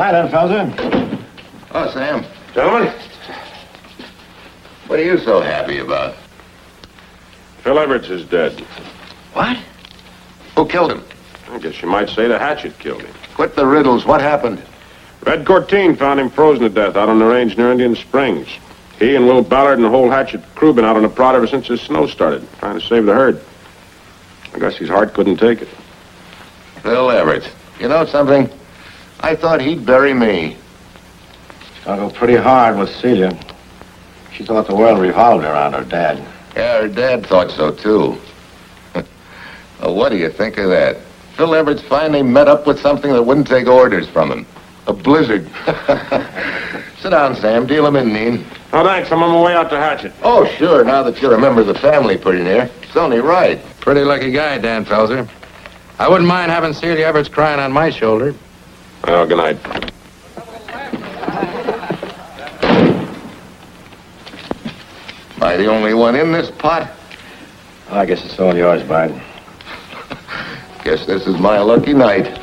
Danfelser. Oh, Sam. Gentlemen. What are you so happy about? Phil Evarts is dead. What? Who killed him? I guess you might say the Hatchet killed him. Quit the riddles. What happened? Red Courteen found him frozen to death out on the range near Indian Springs. He and Will Ballard and the whole Hatchet crew been out on the prod ever since the snow started, trying to save the herd. I guess his heart couldn't take it. Phil Evarts. You know something? I thought he'd bury me. Struggled pretty hard with Celia. She thought the world revolved around her dad. Yeah, her dad thought so, too. Well, what do you think of that? Phil Evarts finally met up with something that wouldn't take orders from him. A blizzard. Sit down, Sam. Deal him in, Neen. Oh, thanks. I'm on my way out to Hatchet. Oh, sure. Now that you're a member of the family pretty near. It's only right. Pretty lucky guy, Danfelser. I wouldn't mind having Celia Evarts crying on my shoulder. Well, good night. Am I the only one in this pot? Well, I guess it's all yours, Bide. Guess this is my lucky night.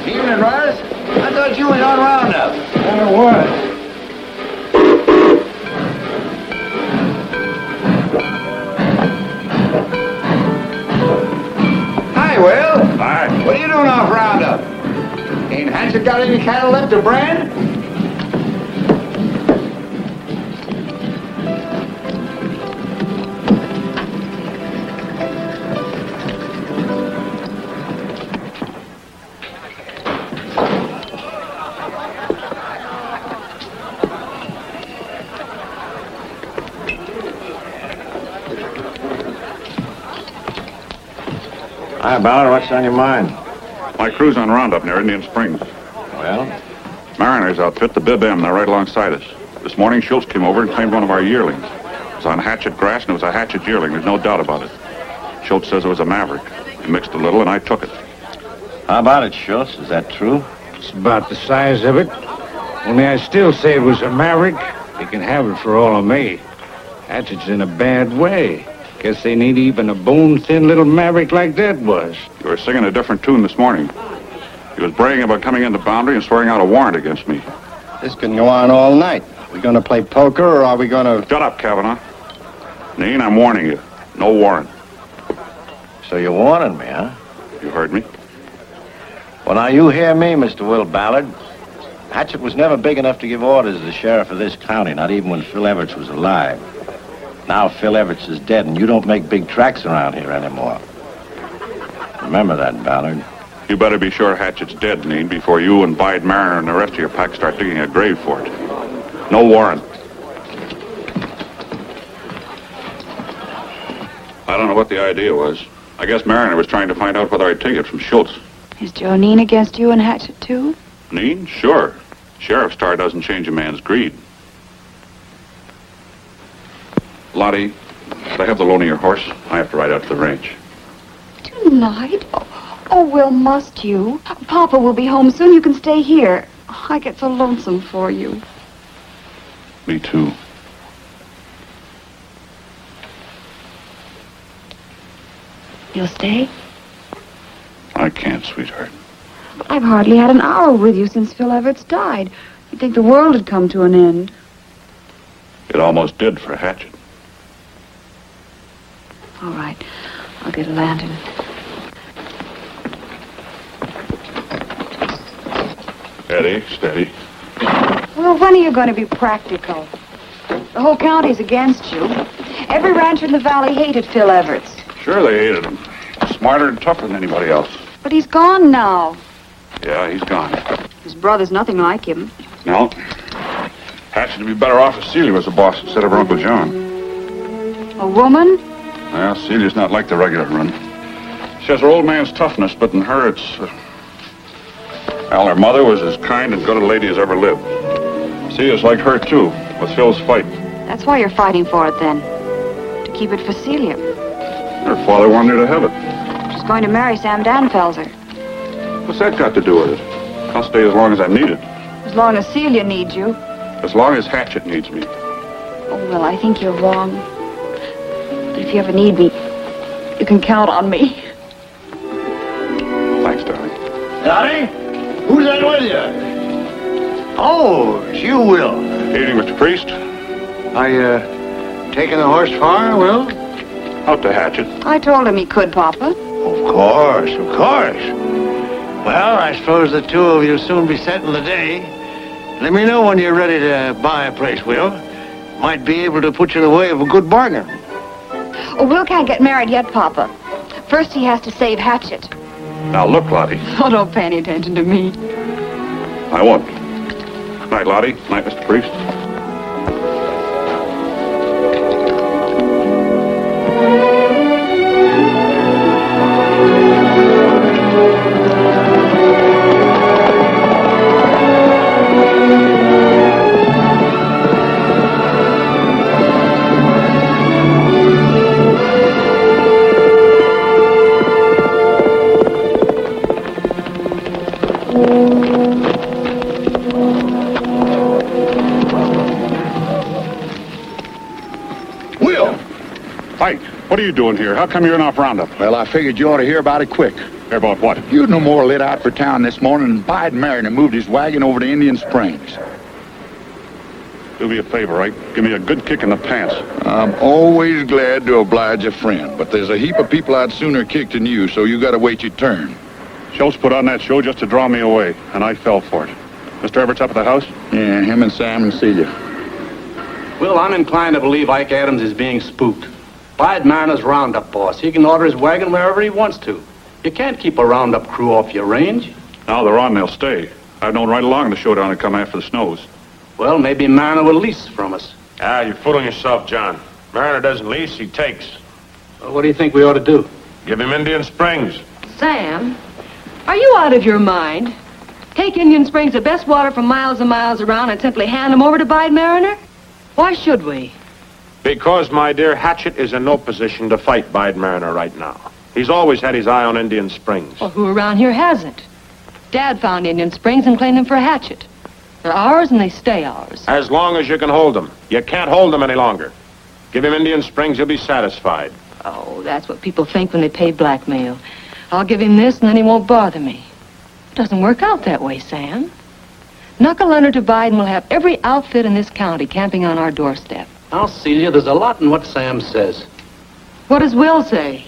Evening, Russ. I thought you was on Roundup. I was. Hi, Will. Hi. What are you doing off Roundup? Ain't Hatchet got any cattle left to brand? Hi, Ballard. What's on your mind? My crew's on Roundup near Indian Springs. Well? Mariner's outfit, the Bib M, they're right alongside us. This morning, Schultz came over and claimed one of our yearlings. It was on Hatchet grass, and it was a Hatchet yearling. There's no doubt about it. Schultz says it was a maverick. He mixed a little, and I took it. How about it, Schultz? Is that true? It's about the size of it. Only I still say it was a maverick. They can have it for all of me. Hatchet's in a bad way. Guess they need even a bone-thin little maverick like that was. You were singing a different tune this morning. He was bragging about coming into Boundary and swearing out a warrant against me. This can go on all night. Are we going to play poker, or are we going to... Shut up, Cavanaugh. Neen, I'm warning you. No warrant. So you're warning me, huh? You heard me? Well, now, you hear me, Mr. Will Ballard. Hatchet was never big enough to give orders as the sheriff of this county, not even when Phil Evarts was alive. Now Phil Evarts is dead, and you don't make big tracks around here anymore. Remember that, Ballard. You better be sure Hatchet's dead, Neen, before you and Bide Marriner and the rest of your pack start digging a grave for it. No warrant. I don't know what the idea was. I guess Marriner was trying to find out whether I'd take it from Schultz. Is Joe Neen against you and Hatchet, too? Neen? Sure. Sheriff's tar doesn't change a man's greed. Lottie, I have the loan of your horse. I have to ride out to the ranch. Tonight? Oh, Will, must you? Papa will be home soon. You can stay here. I get so lonesome for you. Me too. You'll stay? I can't, sweetheart. I've hardly had an hour with you since Phil Evarts died. You'd think the world had come to an end. It almost did for Hatchet. All right. I'll get a lantern. Steady, steady. Well, when are you going to be practical? The whole county's against you. Every rancher in the valley hated Phil Evarts. Sure they hated him. Smarter and tougher than anybody else. But he's gone now. Yeah, he's gone. His brother's nothing like him. No. Hatchet would be better off if Celia was the boss instead of her Uncle John. A woman? Well, Celia's not like the regular run. She has her old man's toughness, but in her it's... Well, her mother was as kind and good a lady as ever lived. Celia's like her, too, with Phil's fight. That's why you're fighting for it, then. To keep it for Celia. Her father wanted her to have it. She's going to marry Sam Danfelser. What's that got to do with it? I'll stay as long as I'm needed. As long as Celia needs you. As long as Hatchet needs me. Oh, well, I think you're wrong. But if you ever need me, you can count on me. Thanks, darling. Lottie? Who's that with you? Oh, it's you, Will. Evening, Mr. Priest. Taking the horse far, Will? Out to Hatchet. I told him he could, Papa. Of course, of course. Well, I suppose the two of you soon be setting the day. Let me know when you're ready to buy a place, Will. Might be able to put you in the way of a good bargain. Oh, Will can't get married yet, Papa. First he has to save Hatchet. Now, look, Lottie. Oh, don't pay any attention to me. I won't. Night, Lottie. Night, Mr. Priest. What are you doing here? How come you're in off roundup? Well, I figured you ought to hear about it quick. Hear about what? You'd no more lit out for town this morning and Bide Marriner moved his wagon over to Indian Springs. Do me a favor, right? Give me a good kick in the pants. I'm always glad to oblige a friend, but there's a heap of people I'd sooner kick than you, so you gotta wait your turn. Schultz put on that show just to draw me away, and I fell for it. Mr. Evarts up at the house? Yeah, him and Sam and Celia. Well, I'm inclined to believe Ike Adams is being spooked. Bide Mariner's roundup boss. He can order his wagon wherever he wants to. You can't keep a roundup crew off your range. Now they're on, they'll stay. I've known right along the showdown had come after the snows. Well, maybe Mariner will lease from us. Ah, you're fooling yourself, John. Mariner doesn't lease, he takes. Well, what do you think we ought to do? Give him Indian Springs. Sam, are you out of your mind? Take Indian Springs, the best water for miles and miles around, and simply hand them over to Bide Marriner? Why should we? Because, my dear, Hatchet is in no position to fight Bide Marriner right now. He's always had his eye on Indian Springs. Well, who around here hasn't? Dad found Indian Springs and claimed them for Hatchet. They're ours and they stay ours. As long as you can hold them. You can't hold them any longer. Give him Indian Springs, he'll be satisfied. Oh, that's what people think when they pay blackmail. I'll give him this and then he won't bother me. It doesn't work out that way, Sam. Knuckle under to Bide and we'll have every outfit in this county camping on our doorstep. Now, Celia, there's a lot in what Sam says. What does Will say?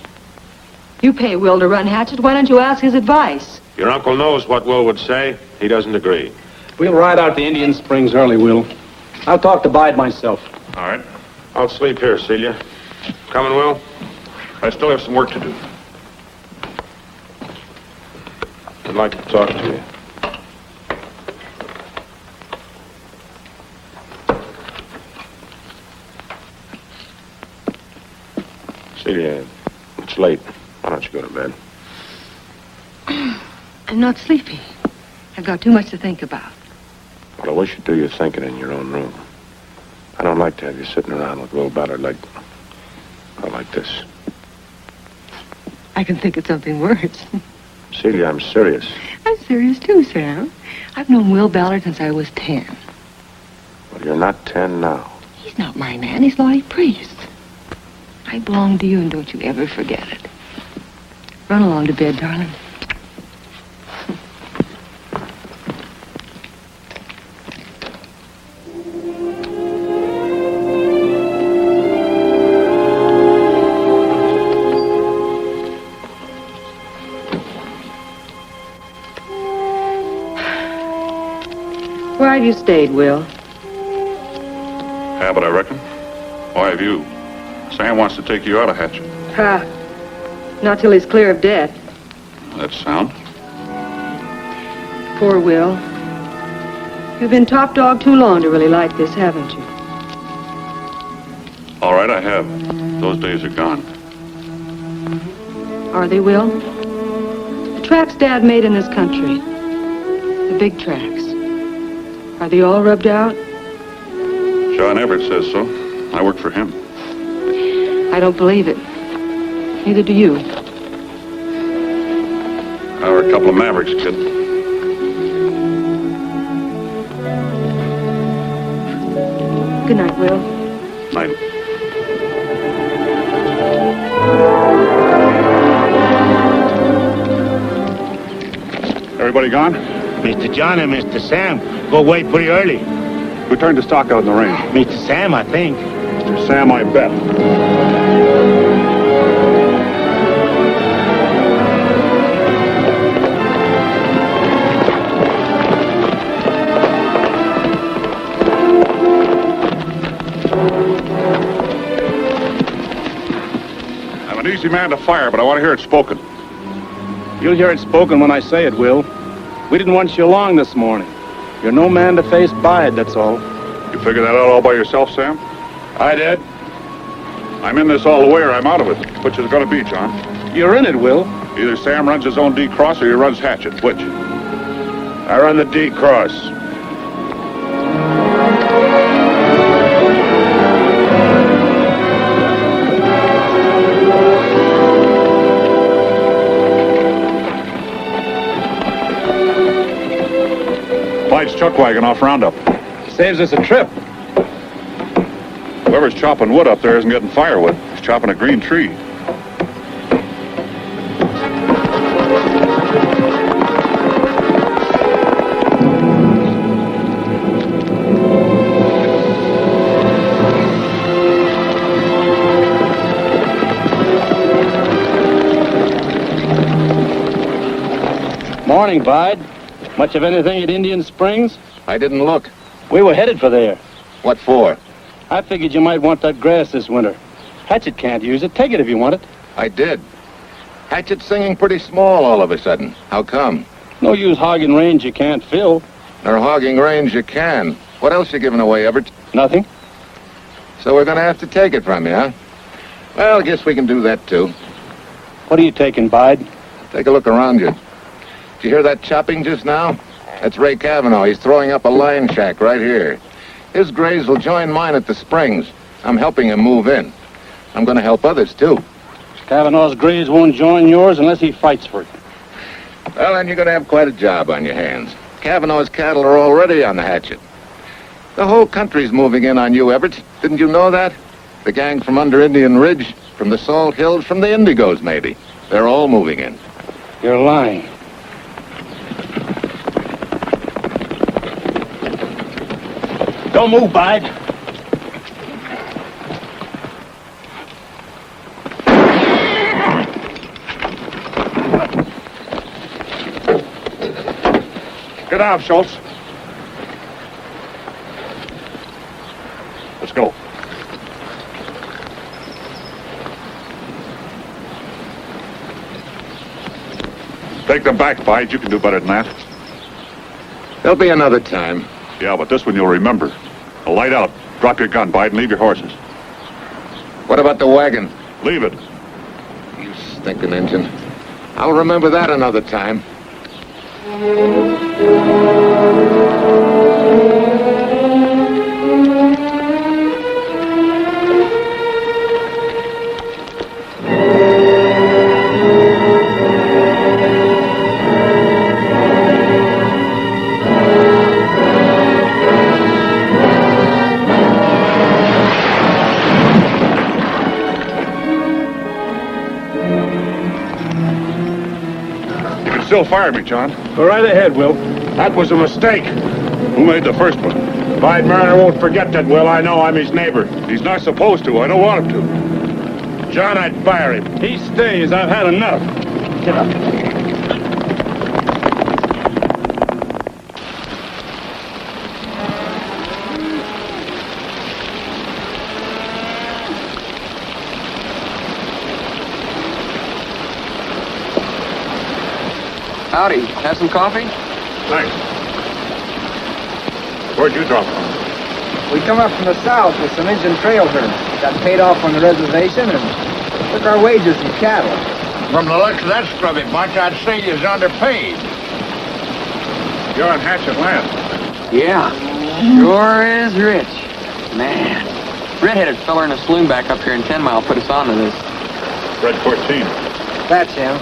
You pay Will to run Hatchet. Why don't you ask his advice? Your uncle knows what Will would say. He doesn't agree. We'll ride out to Indian Springs early, Will. I'll talk to Bide myself. All right. I'll sleep here, Celia. Coming, Will? I still have some work to do. I'd like to talk to you. Celia, it's late. Why don't you go to bed? I'm not sleepy. I've got too much to think about. Well, I wish you'd do your thinking in your own room. I don't like to have you sitting around with Will Ballard like this. I can think of something worse. Celia, I'm serious. I'm serious too, Sam. I've known Will Ballard since I was 10. Well, you're not 10 now. He's not my man. He's Lottie Priest. I belong to you, and don't you ever forget it. Run along to bed, darling. Where have you stayed, Will? Habit, I reckon. Why have you? Sam wants to take you out of Hatchet. Ha. Not till he's clear of debt. That's sound. Poor Will. You've been top dog too long to really like this, haven't you? All right, I have. Those days are gone. Are they, Will? The tracks Dad made in this country. The big tracks. Are they all rubbed out? John Everett says so. I work for him. I don't believe it. Neither do you. We're a couple of mavericks, kid. Good night, Will. Night. Everybody gone? Mr. John and Mr. Sam go away pretty early. We turned the stock out in the range. Mr. Sam, I think. Mr. Sam, I bet. I'm an easy man to fire, but I want to hear it spoken. You'll hear it spoken when I say it, Will. We didn't want you along this morning. You're no man to face Bide, that's all. You figured that out all by yourself, Sam? I did. I'm in this all the way or I'm out of it. Which is it going to be, John? You're in it, Will. Either Sam runs his own D-cross or he runs Hatchet. Which? I run the D-cross. Bide's chuck wagon off Roundup. Saves us a trip. Whoever's chopping wood up there isn't getting firewood. He's chopping a green tree. Morning, Bide. Much of anything at Indian Springs? I didn't look. We were headed for there. What for? I figured you might want that grass this winter. Hatchet can't use it. Take it if you want it. I did. Hatchet's singing pretty small all of a sudden. How come? No use hogging range you can't fill. Nor hogging range you can. What else you giving away, Everett? Nothing. So we're going to have to take it from you, huh? Well, I guess we can do that, too. What are you taking, Bide? Take a look around you. Did you hear that chopping just now? That's Ray Cavanaugh. He's throwing up a line shack right here. His graze will join mine at the Springs. I'm helping him move in. I'm going to help others, too. Cavanaugh's graze won't join yours unless he fights for it. Well, then you're going to have quite a job on your hands. Cavanaugh's cattle are already on the Hatchet. The whole country's moving in on you, Everett. Didn't you know that? The gang from under Indian Ridge, from the Salt Hills, from the Indigos, maybe. They're all moving in. You're lying. Don't move, Bide. Get down, Schultz. Let's go. Take them back, Bide. You can do better than that. There'll be another time. Yeah, but this one you'll remember. Now, light out. Drop your gun, Bide, and leave your horses. What about the wagon? Leave it. You stinking engine. I'll remember that another time. still fire me, John. Go right ahead, Will. That was a mistake. Who made the first one? Bide Marriner won't forget that, Will. I know I'm his neighbor. He's not supposed to. I don't want him to. John, I'd fire him. He stays. I've had enough. Get up. Howdy. Have some coffee? Thanks. Where'd you drop from? We come up from the south with some Indian trail herds. Got paid off on the reservation and took our wages in cattle. From the looks of that scrubby bunch, I'd say you're underpaid. You're on Hatchet Ranch. Yeah. Sure is rich. Man. Red-headed feller in a saloon back up here in 10 Mile put us on to this. Red Courteen. That's him.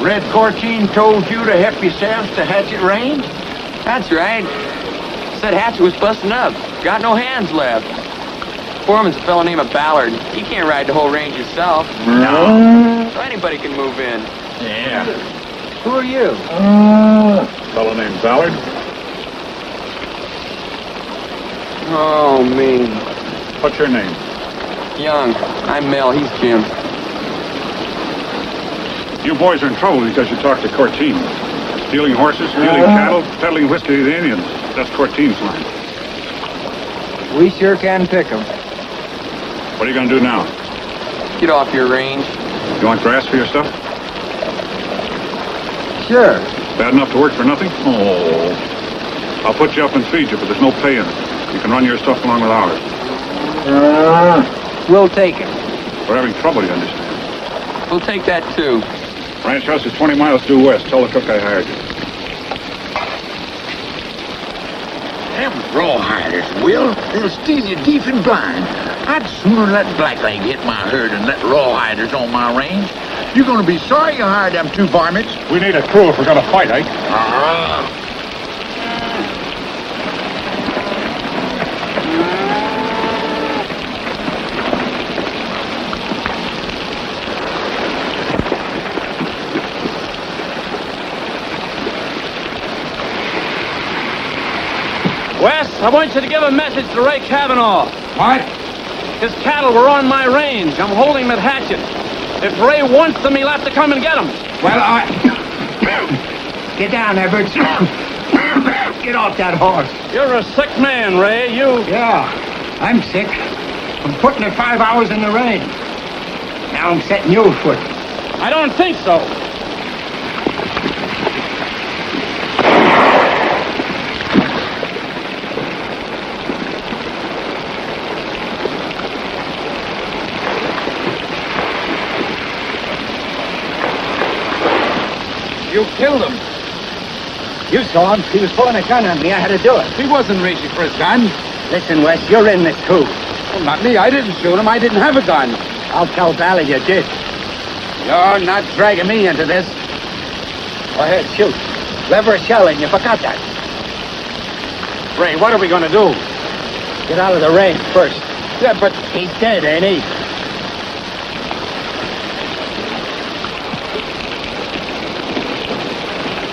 Red Courteen told you to help yourselves to Hatchet Range? That's right. Said Hatchet was busting up. Got no hands left. Foreman's a fellow named Ballard. He can't ride the whole range himself. No. So anybody can move in. Yeah. Who are you? A fellow named Ballard. Oh, me. What's your name? Young. I'm Mel. He's Jim. You boys are in trouble because you talked to Courteen. Stealing horses, stealing cattle, peddling whiskey to the Indians. That's Courteen's line. We sure can pick 'em. What are you going to do now? Get off your range. You want grass for your stuff? Sure. Bad enough to work for nothing? Oh. I'll put you up and feed you, but there's no pay in it. You can run your stuff along with ours. We'll take it. We're having trouble, you understand. We'll take that, too. Ranch house is 20 miles due west. Tell the cook I hired you. Them rawhiders, Will. They'll steal you deaf and blind. I'd sooner let Blackleg hit my herd than let rawhiders on my range. You're gonna be sorry you hired them two varmints. We need a crew if we're going to fight, eh? Wes, I want you to give a message to Ray Cavanaugh. What? His cattle were on my range. I'm holding them at Hatchet. If Ray wants them, he'll have to come and get them. Well, Get down, Evarts. Get off that horse. You're a sick man, Ray. Yeah, I'm sick. I'm putting it 5 hours in the rain. Now I'm setting you afoot. I don't think so. You killed him. You saw him. He was pulling a gun on me. I had to do it. He wasn't reaching for his gun. Listen, Wes, you're in this too. Well, not me. I didn't shoot him. I didn't have a gun. I'll tell Ballard you did. You're not dragging me into this. Go ahead, shoot. Lever a shell in. You forgot that. Ray, what are we going to do? Get out of the range first. Yeah, but He's dead, ain't he?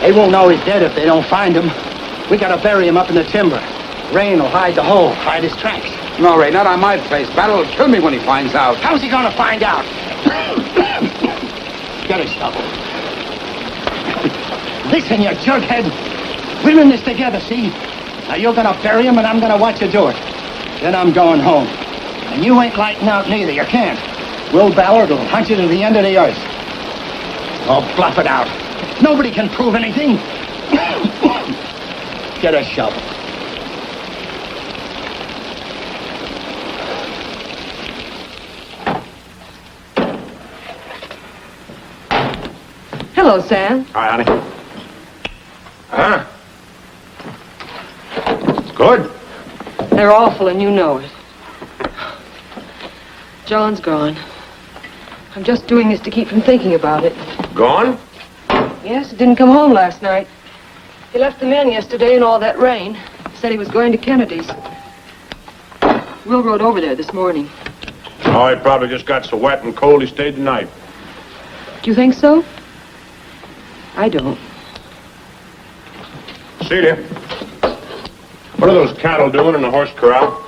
They won't know he's dead if they don't find him. We gotta bury him up in the timber. Rain will hide the hole, hide his tracks. no, Ray, not on my face. Battle will kill me when he finds out. How's he gonna find out? Get a shovel. Listen, you jughead. We're in this together, see? Now you're gonna bury him and I'm gonna watch you do it. Then I'm going home. And you ain't lighting out neither, you can't. Will Ballard will hunt you to the end of the earth. Oh, bluff it out. Nobody can prove anything. Get a shovel. Hello, Sam. Hi, honey. Huh? It's good. They're awful, and you know it. John's gone. I'm just doing this to keep from thinking about it. Gone? Yes, didn't come home last night. He left the men yesterday in all that rain. Said he was going to Kennedy's. Will rode over there this morning. Oh, he probably just got so wet and cold he stayed the night. Do you think so? I don't. Celia, what are those cattle doing in the horse corral?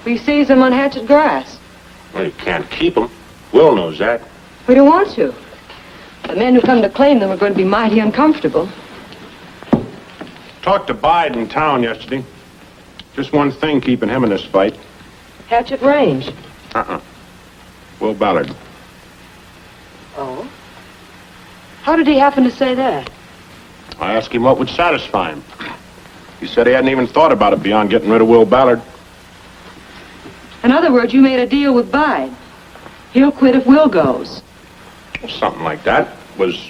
We seized them on Hatchet grass. Well, you can't keep them. Will knows that. We don't want to. The men who come to claim them are going to be mighty uncomfortable. Talked to Bide in town yesterday. Just one thing keeping him in this fight. Hatchet Range. Will Ballard. Oh? How did he happen to say that? I asked him what would satisfy him. He said he hadn't even thought about it beyond getting rid of Will Ballard. In other words, you made a deal with Bide. He'll quit if Will goes. Something like that. Was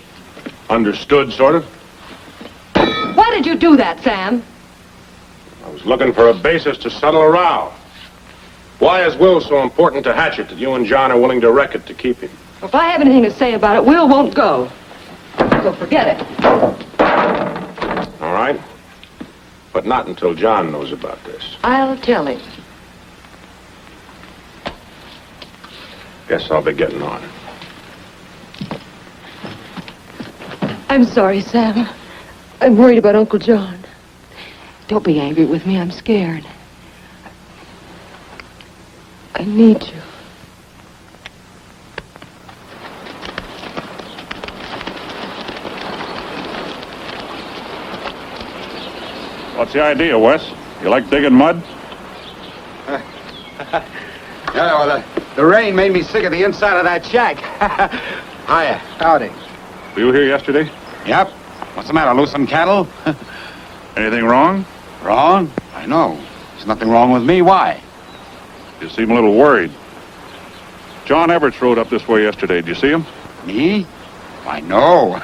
understood, sort of. Why did you do that, Sam? I was looking for a basis to settle a row. Why is Will so important to Hatchet that you and John are willing to wreck it to keep him? If I have anything to say about it, Will won't go. So forget it. All right. But not until John knows about this. I'll tell him. Guess I'll be getting on. I'm sorry, Sam. I'm worried about Uncle John. Don't be angry with me. I'm scared. I need you. What's the idea, Wes? You like digging mud? Yeah, well, the rain made me sick of the inside of that shack. Hiya. Howdy. Were you here yesterday? Yep. What's the matter, lose some cattle? Anything wrong? Wrong? I know. There's nothing wrong with me. Why? You seem a little worried. John Evarts rode up this way yesterday. Did you see him? Me? Why, no.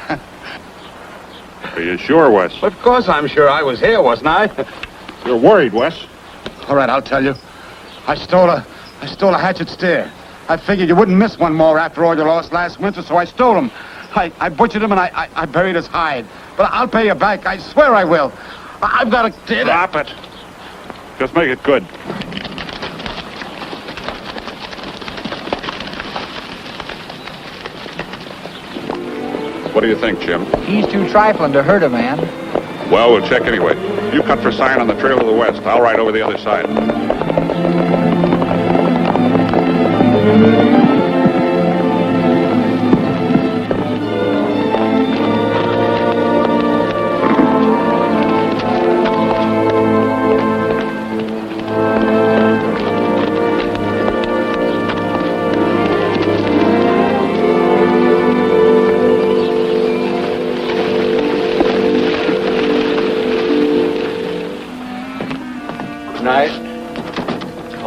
Are you sure, Wes? Of course I'm sure. I was here, wasn't I? You're worried, Wes. All right, I'll tell you. I stole a Hatchet steer. I figured you wouldn't miss one more after all you lost last winter, so I stole him. I butchered him and I buried his hide. But I'll pay you back. I swear I will. I've got to... Stop it. Just make it good. What do you think, Jim? He's too trifling to hurt a man. Well, we'll check anyway. You cut for sign on the trail to the west. I'll ride over the other side.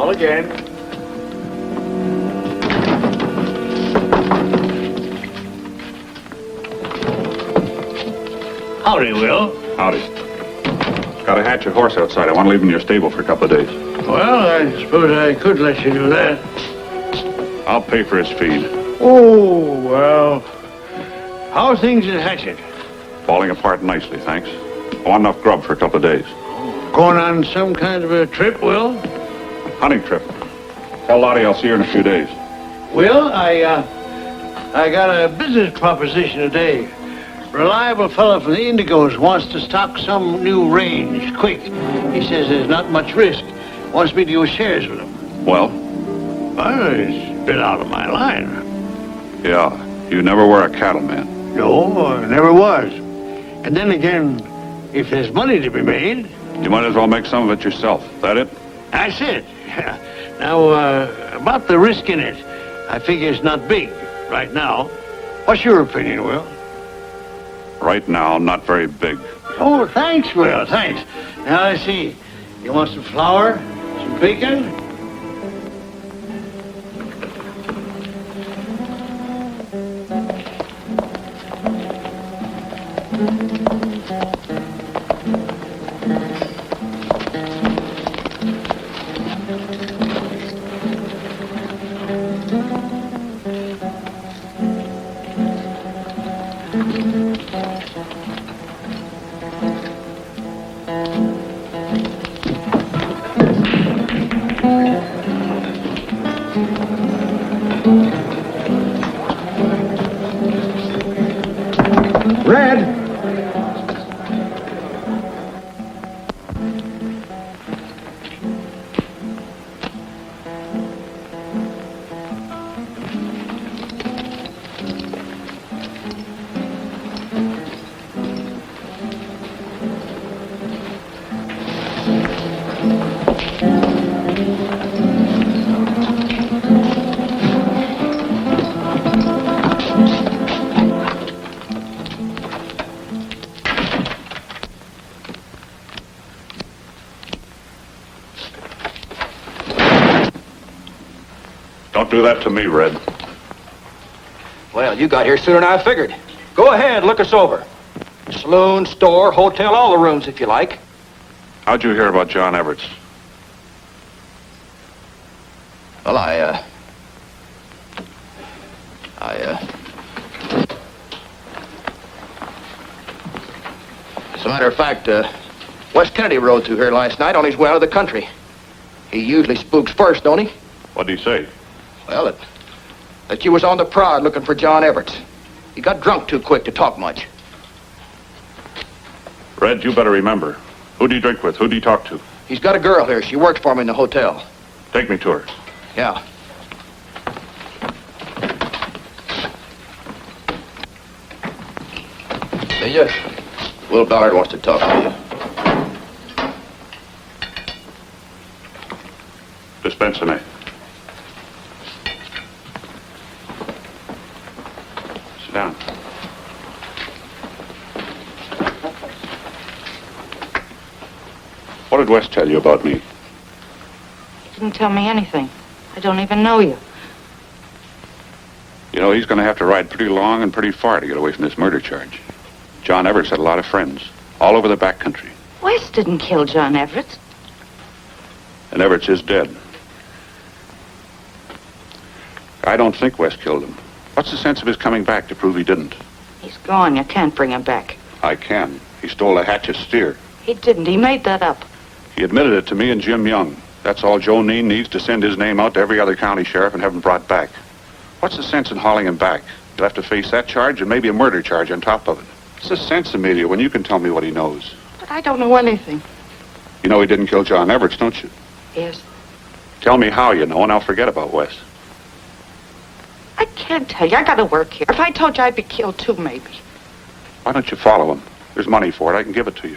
Again. Howdy, Will. Howdy. Got a Hatchet horse outside. I want to leave him in your stable for a couple of days. Well, I suppose I could let you do that. I'll pay for his feed. Oh, well. How's things at Hatchet? Falling apart nicely, thanks. I want enough grub for a couple of days. Going on some kind of a trip, Will? Hunting trip. Tell Lottie I'll see her in a few days. Will, I got a business proposition today. Reliable fellow from the Indigos wants to stock some new range, quick. He says there's not much risk. Wants me to go shares with him. Well? Well, it's a bit out of my line. Yeah, you never were a cattleman. No, I never was. And then again, if there's money to be made... You might as well make some of it yourself. That it? That's it. Now, about the risk in it, I figure it's not big right now. What's your opinion, Will? Right now, not very big. Oh, thanks, Will, thanks. Now, let's see. You want some flour, some bacon? Red! Don't do that to me, Red. Well, you got here sooner than I figured. Go ahead, look us over. Saloon, store, hotel, all the rooms if you like. How'd you hear about John Evarts? Well, as a matter of fact, Wes Kennedy rode through here last night on his way out of the country. He usually spooks first, don't he? What'd he say? Well, that you was on the prod looking for John Evarts. He got drunk too quick to talk much. Red, you better remember. Who'd he drink with? Who'd he talk to? He's got a girl here. She works for him in the hotel. Take me to her. Yeah. Celia, Will Ballard wants to talk to you. Dispense me. Sit down. What did Wes tell you about me? He didn't tell me anything. I don't even know you. You know, he's going to have to ride pretty long and pretty far to get away from this murder charge. John Evarts had a lot of friends, all over the back country. Wes didn't kill John Evarts. And Evarts is dead. I don't think Wes killed him. What's the sense of his coming back to prove he didn't? He's gone. You can't bring him back. I can. He stole a Hatchet steer. He didn't. He made that up. He admitted it to me and Jim Young. That's all Joe Neen needs to send his name out to every other county sheriff and have him brought back. What's the sense in hauling him back? He'll have to face that charge and maybe a murder charge on top of it. What's the sense, Amelia, when you can tell me what he knows? But I don't know anything. You know he didn't kill John Evarts, don't you? Yes. Tell me how you know, and I'll forget about Wes. I can't tell you. I gotta work here. If I told you, I'd be killed too, maybe. Why don't you follow him? There's money for it. I can give it to you.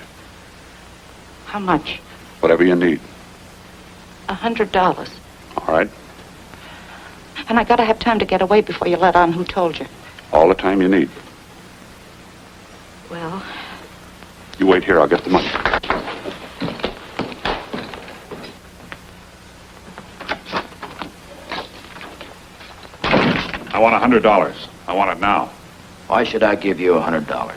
How much? Whatever you need. $100. All right. And I gotta have time to get away before you let on who told you. All the time you need. Well, You wait here. I'll get the money. I want $100. I want it now. Why should I give you $100?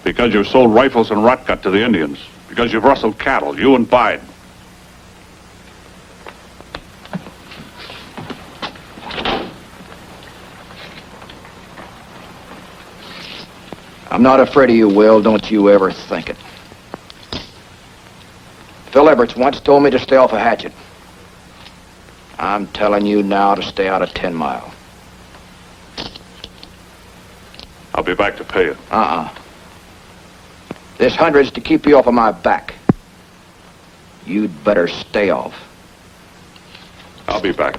Because you've sold rifles and rotgut to the Indians. Because you've rustled cattle, you and Bide. I'm not afraid of you, Will. Don't you ever think it. Phil Evarts once told me to stay off a Hatchet. I'm telling you now to stay out of 10 Mile. I'll be back to pay you. This $100's to keep you off of my back. You'd better stay off. I'll be back.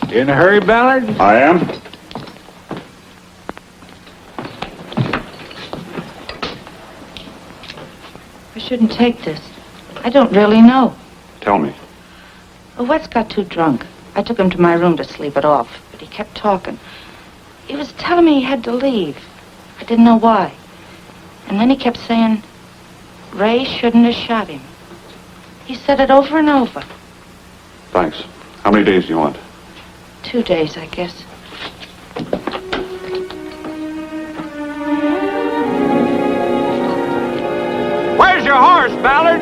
You in a hurry, Ballard? I am. I shouldn't take this. I don't really know. Tell me. Well, Wes got too drunk. I took him to my room to sleep it off, but he kept talking. He was telling me he had to leave. I didn't know why. And then he kept saying, Ray shouldn't have shot him. He said it over and over. Thanks. How many days do you want? 2 days, I guess. Where's your horse, Ballard?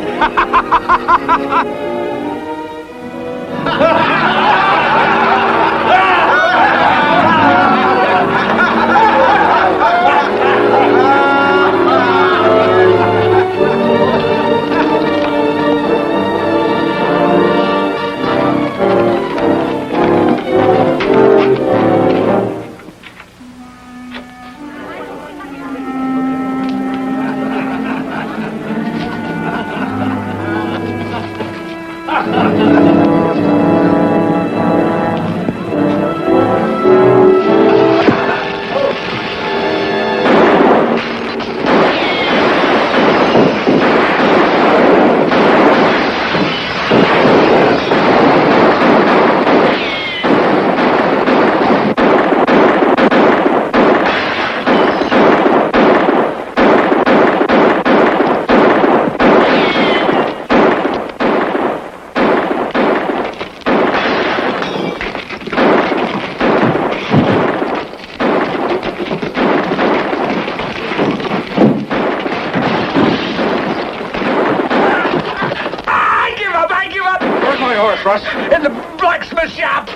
us, Russ? In the blacksmith shop.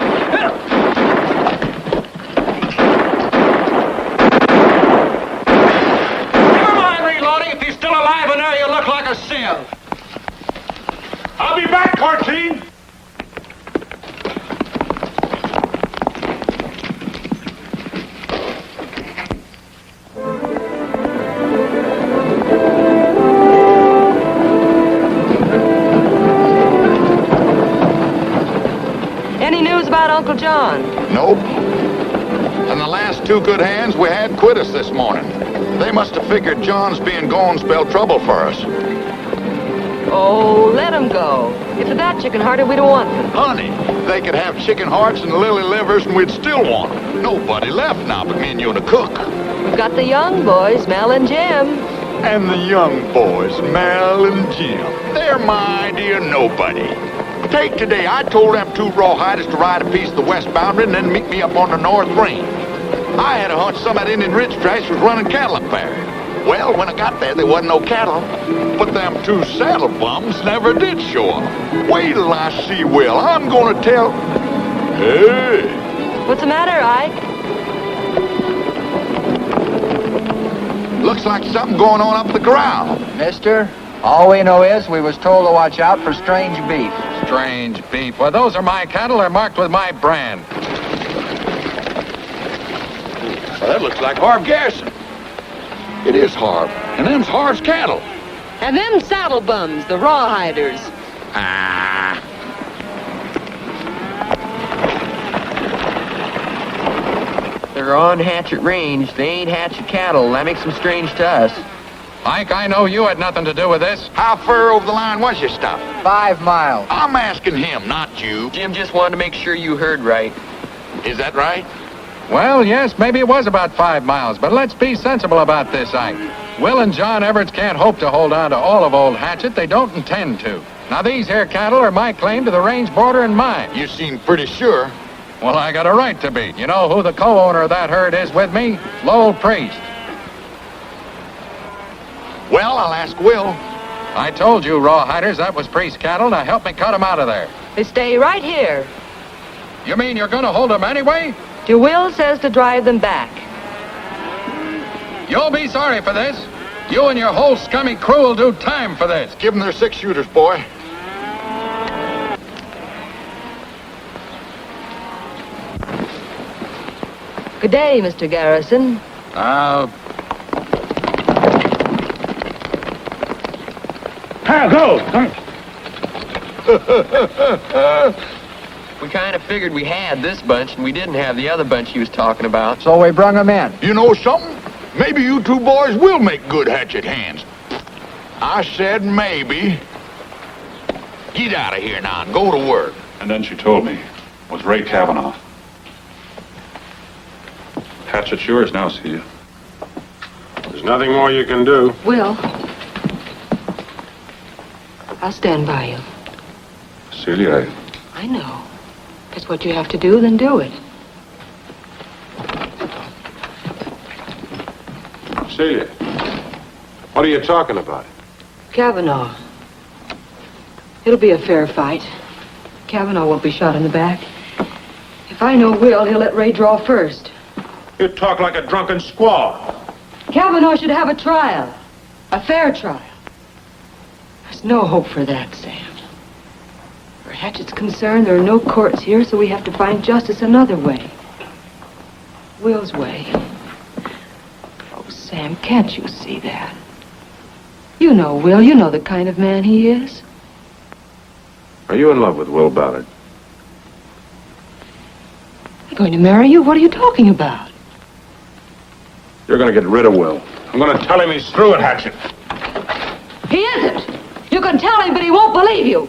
Never mind reloading. If he's still alive in there, you look like a sieve. I'll be back, Courteen. Any news about Uncle John? Nope. And the last two good hands we had quit us this morning. They must have figured John's being gone spelled trouble for us. Oh, let him go. If they're that chicken-hearted, we don't want them. Honey, they could have chicken hearts and lily livers and we'd still want them. Nobody left now but me and you and the cook. We've got the young boys, Mel and Jim. And the young boys, Mel and Jim. They're my idea of nobody. Take today, I told them two rawhiders to ride a piece of the west boundary and then meet me up on the north range. I had a hunch some of that Indian ridge trash was running cattle up there. Well, when I got there wasn't no cattle. But them two saddle bums never did show up. Wait till I see Will. I'm gonna tell... Hey! What's the matter, Ike? Looks like something going on up the ground. Mister, all we know is we was told to watch out for strange beef. Strange beef. Well, those are my cattle. They're marked with my brand. Well, that looks like Harve Garrison. It is Harve. And them's Harve's cattle. And them saddle bums, the rawhiders. Ah. They're on Hatchet Range. They ain't Hatchet cattle. That makes them strange to us. Ike, I know you had nothing to do with this. How far over the line was your stop? 5 miles. I'm asking him, not you. Jim just wanted to make sure you heard right. Is that right? Well, yes, maybe it was about 5 miles, but let's be sensible about this, Ike. Will and John Evarts can't hope to hold on to all of Old Hatchet. They don't intend to. Now, these here cattle are my claim to the range border and mine. You seem pretty sure. Well, I got a right to be. You know who the co-owner of that herd is with me? Lowell Priest. Well, I'll ask Will. I told you, rawhiders, that was Priest's cattle. Now help me cut them out of there. They stay right here. You mean you're going to hold them anyway? Your will says to drive them back. You'll be sorry for this. You and your whole scummy crew will do time for this. Give them their 6-shooters, boy. Good day, Mr. Garrison. Go! We kind of figured we had this bunch and we didn't have the other bunch he was talking about. So we brung them in. You know something? Maybe you two boys will make good hatchet hands. I said maybe. Get out of here now and go to work. And then she told me it was Ray Cavanaugh. Hatchet's yours now, Celia. There's nothing more you can do. Will, I'll stand by you. Celia, I know. If it's what you have to do, then do it. Celia, what are you talking about? Cavanaugh. It'll be a fair fight. Cavanaugh won't be shot in the back. If I know Will, he'll let Ray draw first. You talk like a drunken squaw. Cavanaugh should have a trial. A fair trial. There's no hope for that, Sam. Where Hatchet's concerned, there are no courts here, so we have to find justice another way. Will's way. Oh, Sam, can't you see that? You know Will. You know the kind of man he is. Are you in love with Will Ballard? I'm going to marry you? What are you talking about? You're going to get rid of Will. I'm going to tell him he's through at Hatchet. He isn't. You can tell him, but he won't believe you.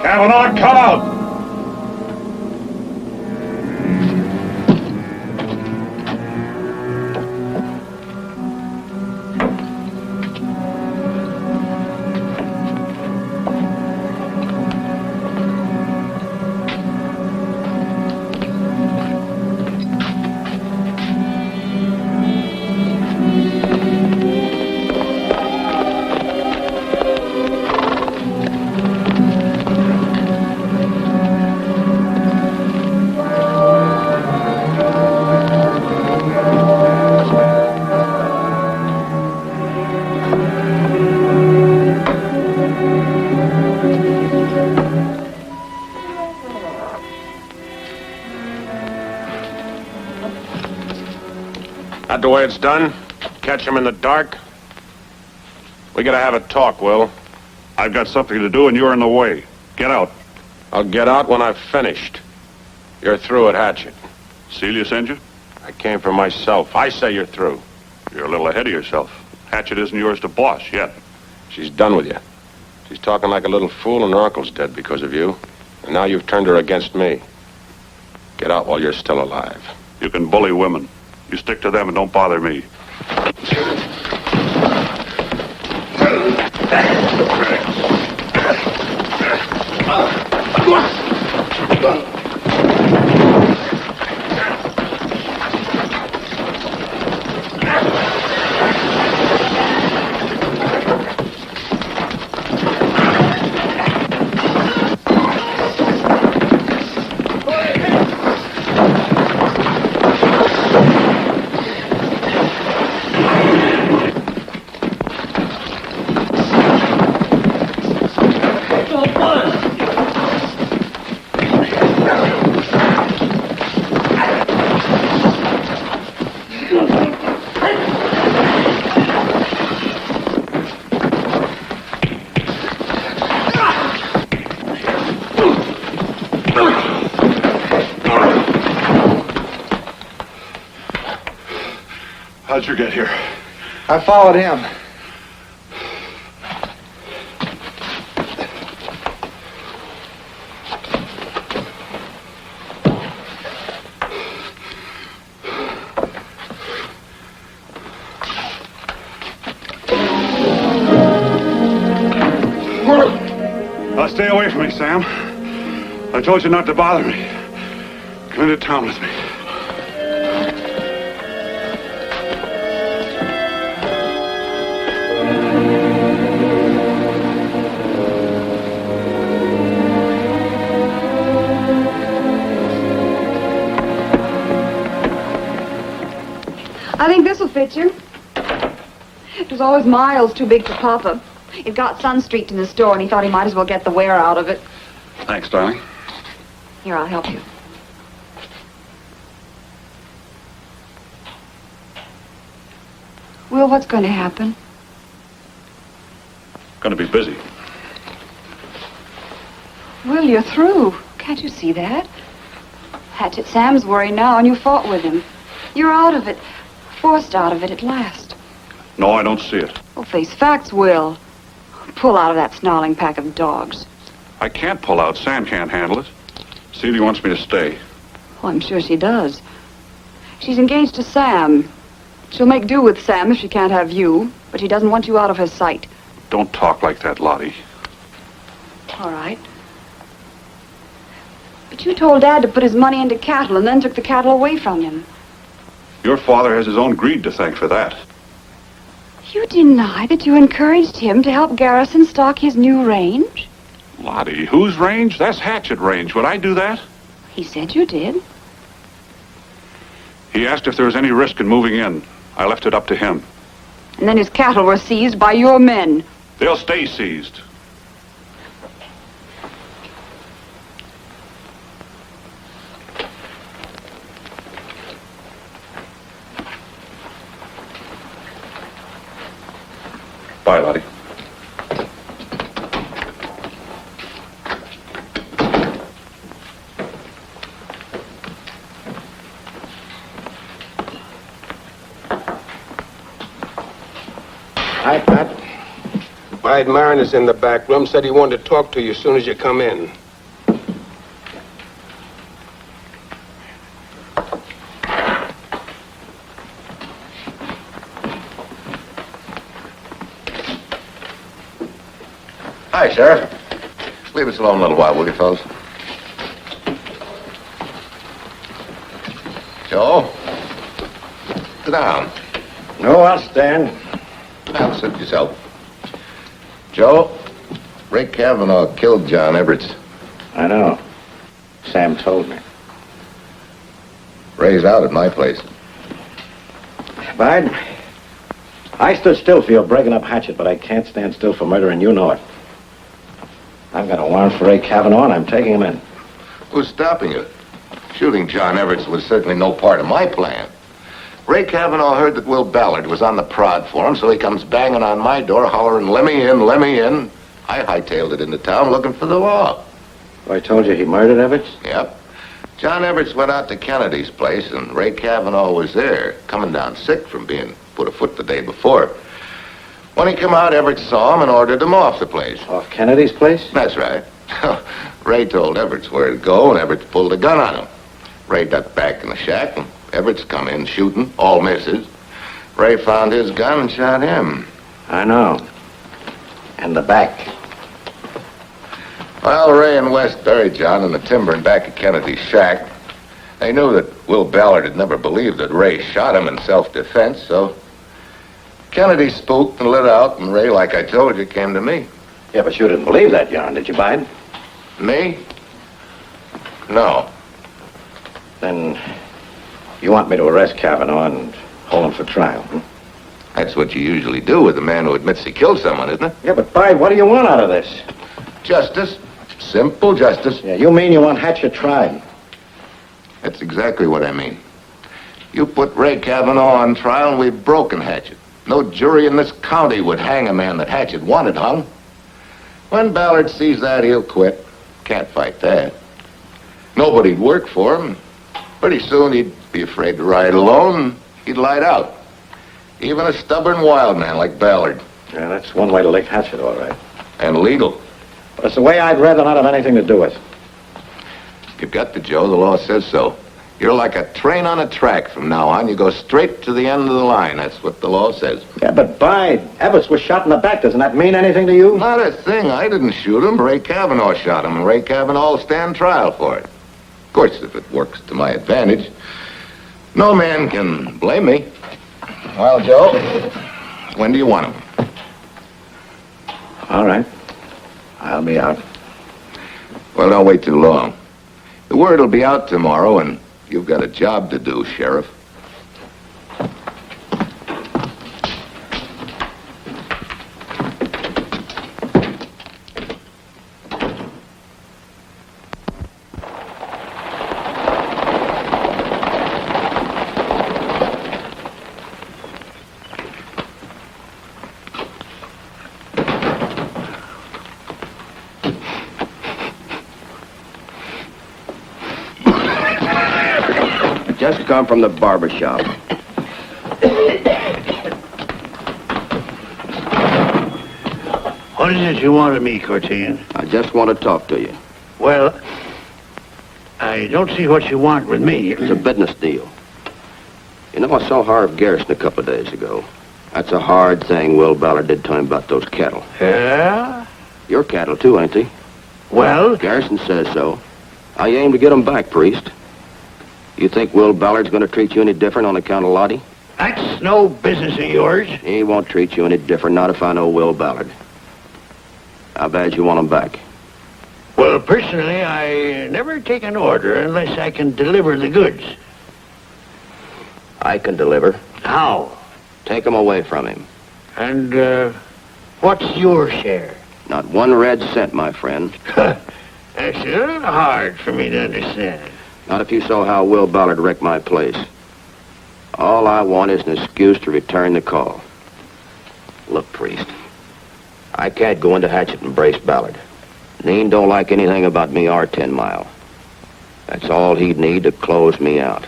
Cavanaugh, come out! That the way it's done? Catch him in the dark? We gotta have a talk, Will. I've got something to do and you're in the way. Get out. I'll get out when I've finished. You're through at Hatchet. Celia sent you? I came for myself. I say you're through. You're a little ahead of yourself. Hatchet isn't yours to boss yet. She's done with you. She's talking like a little fool and her uncle's dead because of you. And now you've turned her against me. Get out while you're still alive. You can bully women. You stick to them and don't bother me. How'd you get here? I followed him. Now stay away from me, Sam. I told you not to bother me. Come into town with me. I think this will fit you. It was always miles too big for Papa. It got sun-streaked in the store, and he thought he might as well get the wear out of it. Thanks, darling. Here, I'll help you. Will, what's going to happen? Gonna be busy. Will, you're through. Can't you see that? Hatchet Sam's worried now, and you fought with him. You're out of it. Forced out of it at last. No, I don't see it. Well, face facts, Will. Pull out of that snarling pack of dogs. I can't pull out. Sam can't handle it. Celia wants me to stay. Well, I'm sure she does. She's engaged to Sam. She'll make do with Sam if she can't have you, but she doesn't want you out of her sight. Don't talk like that, Lottie. All right. But you told Dad to put his money into cattle and then took the cattle away from him. Your father has his own greed to thank for that. You deny that you encouraged him to help Garrison stock his new range? Lottie, whose range? That's Hatchet Range. Would I do that? He said you did. He asked if there was any risk in moving in. I left it up to him. And then his cattle were seized by your men. They'll stay seized. Bye, Lottie. Hi, Pat. Bide Marriner's in the back room. Said he wanted to talk to you as soon as you come in. Hi, Sheriff. Leave us alone a little while, will you, fellas? Joe? Sit down. No, I'll stand. Now, sit yourself. Joe, Ray Cavanaugh killed John Evarts. I know. Sam told me. Ray's out at my place. Bide, I stood still for your breaking up Hatchet, but I can't stand still for murder, and you know it. I've got a warrant for Ray Cavanaugh, and I'm taking him in. Who's stopping you? Shooting John Evarts was certainly no part of my plan. Ray Cavanaugh heard that Will Ballard was on the prod for him, so he comes banging on my door, hollering, let me in, let me in. I hightailed it into town looking for the law. So I told you he murdered Evarts? Yep. John Evarts went out to Kennedy's place, and Ray Cavanaugh was there, coming down sick from being put afoot the day before. When he came out, Evarts saw him and ordered him off the place. Off Kennedy's place? That's right. Ray told Evarts where to go, and Evarts pulled a gun on him. Ray ducked back in the shack, and Evarts come in shooting, all misses. Ray found his gun and shot him. I know. And the back. Well, Ray and West buried John in the timber in back of Kennedy's shack. They knew that Will Ballard had never believed that Ray shot him in self-defense, so Kennedy spooked and lit out, and Ray, like I told you, came to me. Yeah, but you didn't believe that, John, did you, Bide? Me? No. Then you want me to arrest Cavanaugh and hold him for trial, hmm? That's what you usually do with a man who admits he killed someone, isn't it? Yeah, but Bide, what do you want out of this? Justice. Simple justice. Yeah, you mean you want Hatchet tried? That's exactly what I mean. You put Ray Cavanaugh on trial and we've broken Hatchet. No jury in this county would hang a man that Hatchet wanted hung. When Ballard sees that, he'll quit. Can't fight that. Nobody'd work for him. Pretty soon he'd be afraid to ride alone, and he'd light out. Even a stubborn wild man like Ballard. Yeah, that's one way to lick Hatchet, all right. And legal. But it's the way I'd rather not have anything to do with. You've got to, Joe. The law says so. You're like a train on a track from now on. You go straight to the end of the line. That's what the law says. Yeah, but Bide, Evarts was shot in the back. Doesn't that mean anything to you? Not a thing. I didn't shoot him. Ray Cavanaugh shot him, and Ray Cavanaugh will stand trial for it. Of course, if it works to my advantage, no man can blame me. Well, Joe, when do you want him? All right. I'll be out. Well, don't wait too long. The word will be out tomorrow, and you've got a job to do, Sheriff. Just come from the barber shop. What is it you want of me, Courteen? I just want to talk to you. Well, I don't see what you want with me. It's a business deal. You know, I saw Harve Garrison a couple of days ago. That's a hard thing Will Ballard did to him about those cattle. Yeah? Your cattle, too, ain't they? Well? Garrison says so. I aim to get 'em back, priest. You think Will Ballard's going to treat you any different on account of Lottie? That's no business of yours. He won't treat you any different, not if I know Will Ballard. How bad you want him back? Well, personally, I never take an order unless I can deliver the goods. I can deliver. How? Take 'em away from him. And, what's your share? Not 1 red cent, my friend. That's a little hard for me to understand. Not if you saw how Will Ballard wrecked my place. All I want is an excuse to return the call. Look, priest, I can't go into Hatchet and brace Ballard. Neen don't like anything about me or 10 Mile. That's all he'd need to close me out.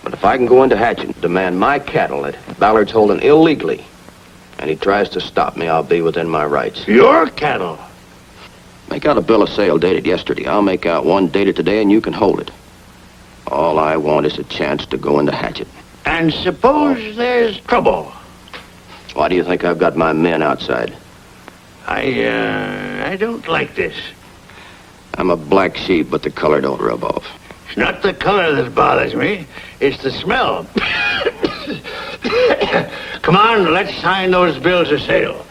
But if I can go into Hatchet and demand my cattle that Ballard's holding illegally, and he tries to stop me, I'll be within my rights. Your cattle? Make out a bill of sale dated yesterday. I'll make out one dated today, and you can hold it. All I want is a chance to go into Hatchet. And suppose there's trouble? Why do you think I've got my men outside? I don't like this. I'm a black sheep, but the color don't rub off. It's not the color that bothers me. It's the smell. Come on, let's sign those bills of sale.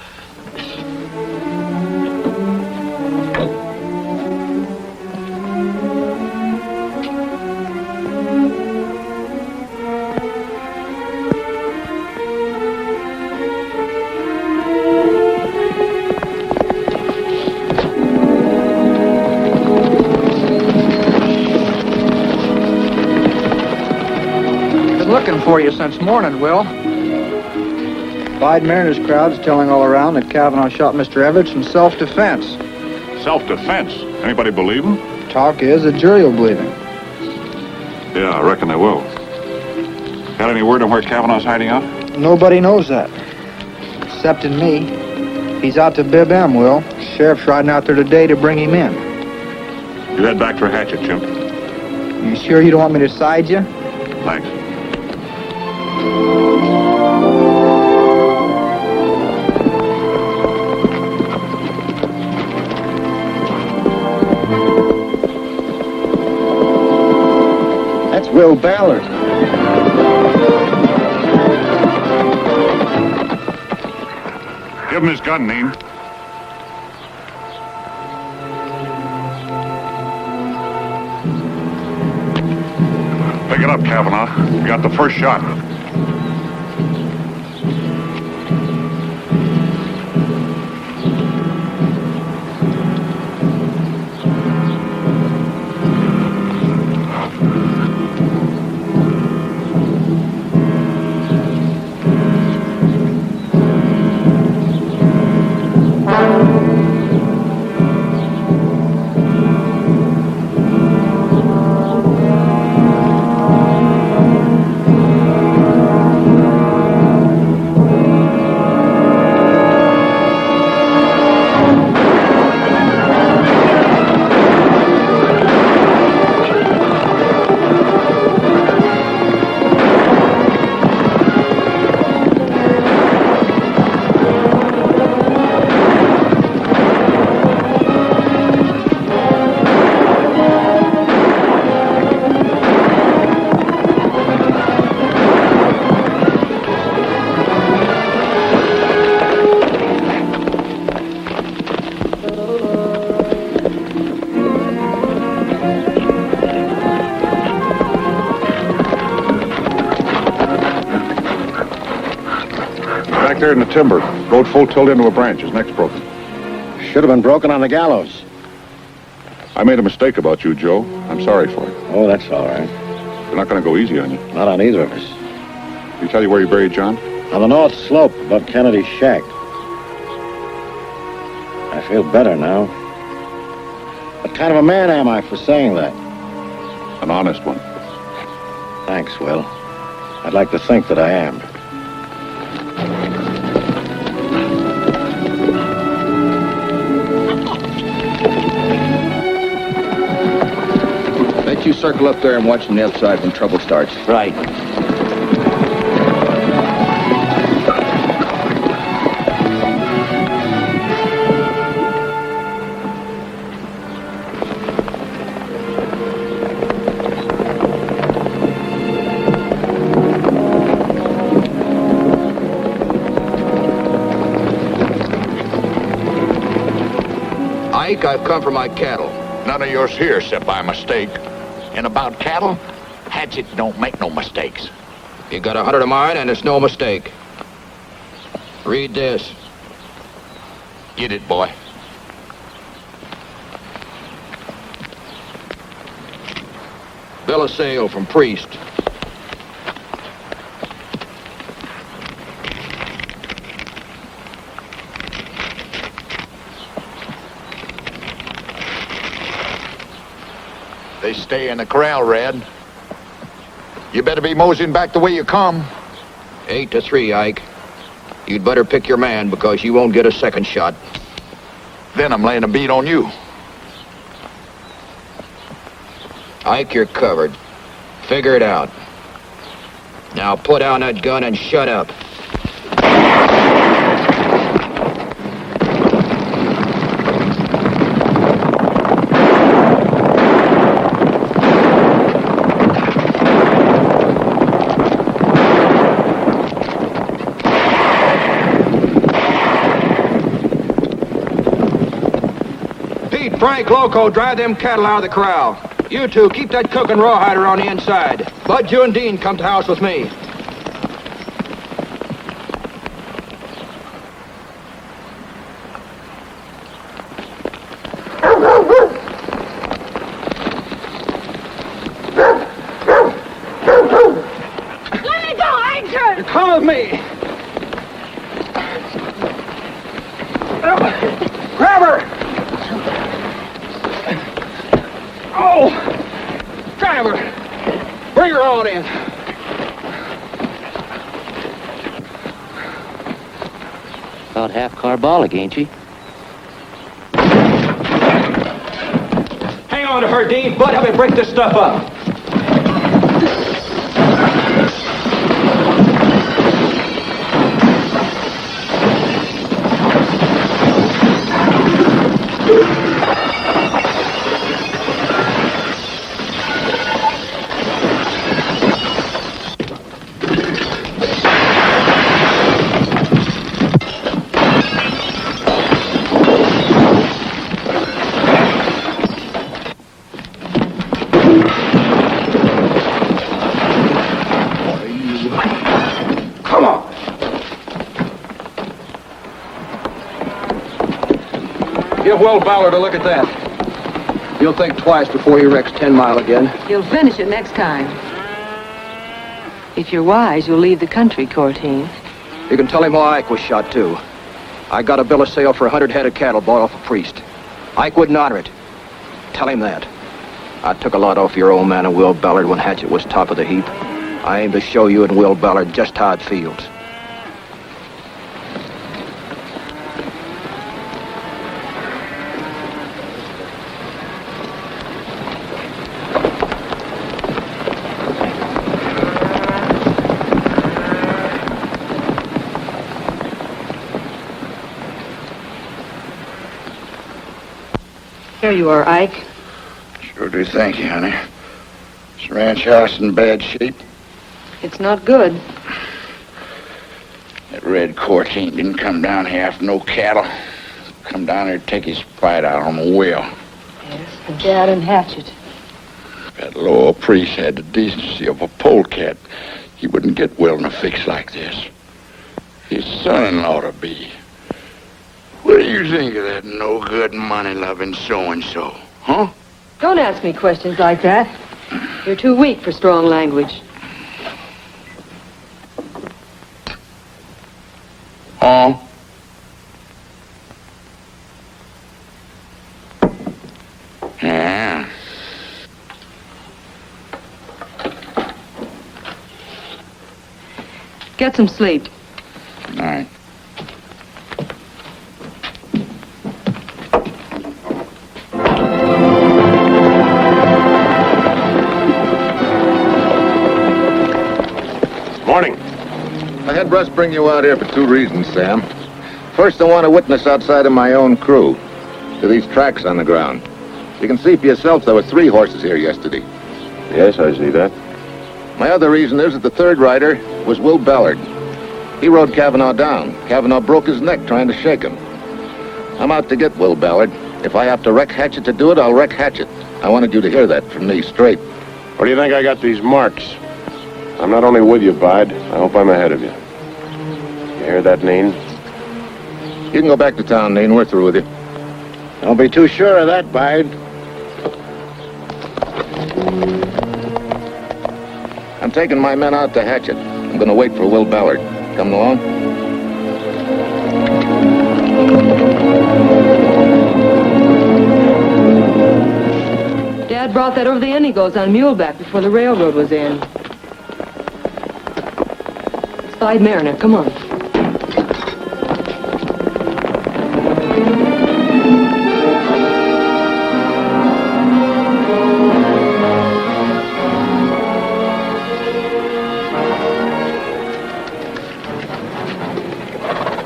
Looking for you since morning, Will. Bide Marriner's crowd's telling all around that Cavanaugh shot Mr. Evarts in self-defense. Self-defense? Anybody believe him? Talk is the jury will believe him. Yeah, I reckon they will. Got any word on where Cavanaugh's hiding out? Nobody knows that. Except in me. He's out to Bib M, Will. Sheriff's riding out there today to bring him in. You head back for Hatchet, Chimp. You sure you don't want me to side you? Thanks. That's Will Ballard. Give him his gun, Neen. Pick it up, Cavanaugh. You got the first shot. There in the timber. Road full tilt into a branch. His neck's broken. Should have been broken on the gallows. I made a mistake about you, Joe. I'm sorry for it. Oh, that's all right. We're not going to go easy on you. Not on either of us. Did he tell you where you buried John? On the north slope above Kennedy's shack. I feel better now. What kind of a man am I for saying that? An honest one. Thanks, Will. I'd like to think that I am. You circle up there and watch from the outside when trouble starts. Right. Ike, I've come for my cattle. None of yours here, except by mistake. And about cattle, Hatchet don't make no mistakes. You got 100 of mine, and it's no mistake. Read this. Get it, boy. Bill of sale from Priest. They stay in the corral, Red. You better be moseying back the way you come. 8-3, Ike. You'd better pick your man, because you won't get a second shot. Then I'm laying a bead on you. Ike, you're covered. Figure it out. Now put down that gun and shut up. Frank, Loco, drive them cattle out of the corral. You two, keep that cook and rawhider on the inside. Bud, you and Dean come to the house with me. Let me go, Anchor! You come with me. Grab her! Oh! Driver! Bring her on in. About half carbolic, ain't she? Hang on to her, Dean. Bud, help me break this stuff up. Give Will Ballard a look at that. He'll think twice before he wrecks 10 Mile again. He'll finish it next time. If you're wise, you'll leave the country, Courteen. You can tell him why Ike was shot, too. I got a bill of sale for 100 head of cattle bought off a priest. Ike wouldn't honor it. Tell him that. I took a lot off your old man and Will Ballard when Hatchet was top of the heap. I aim to show you and Will Ballard just how it feels. Here you are, Ike. Sure do thank you, honey. This ranch house in bad shape. It's not good. That Red Courteen didn't come down here after no cattle. Come down here to take his fight out on the well. Yes, the Dad and Hatchet. That low old priest had the decency of a polecat. He wouldn't get Will in a fix like this. His son-in-law to be. What do you think of that no-good, money-loving so-and-so, huh? Don't ask me questions like that. You're too weak for strong language. Oh? Yeah. Get some sleep. All right. Morning. I had Russ bring you out here for two reasons, Sam. First, I want a witness outside of my own crew to these tracks on the ground. You can see for yourself there were 3 horses here yesterday. Yes, I see that. My other reason is that the third rider was Will Ballard. He rode Cavanaugh down. Cavanaugh broke his neck trying to shake him. I'm out to get Will Ballard. If I have to wreck Hatchet to do it, I'll wreck Hatchet. I wanted you to hear that from me straight. Where do you think I got these marks? I'm not only with you, Bide. I hope I'm ahead of you. You hear that, Neen? You can go back to town, Neen. We're through with you. Don't be too sure of that, Bide. I'm taking my men out to Hatchet. I'm going to wait for Will Ballard. Coming along? Dad brought that over the Indigos on muleback before the railroad was in. It's Bide Marriner. Come on.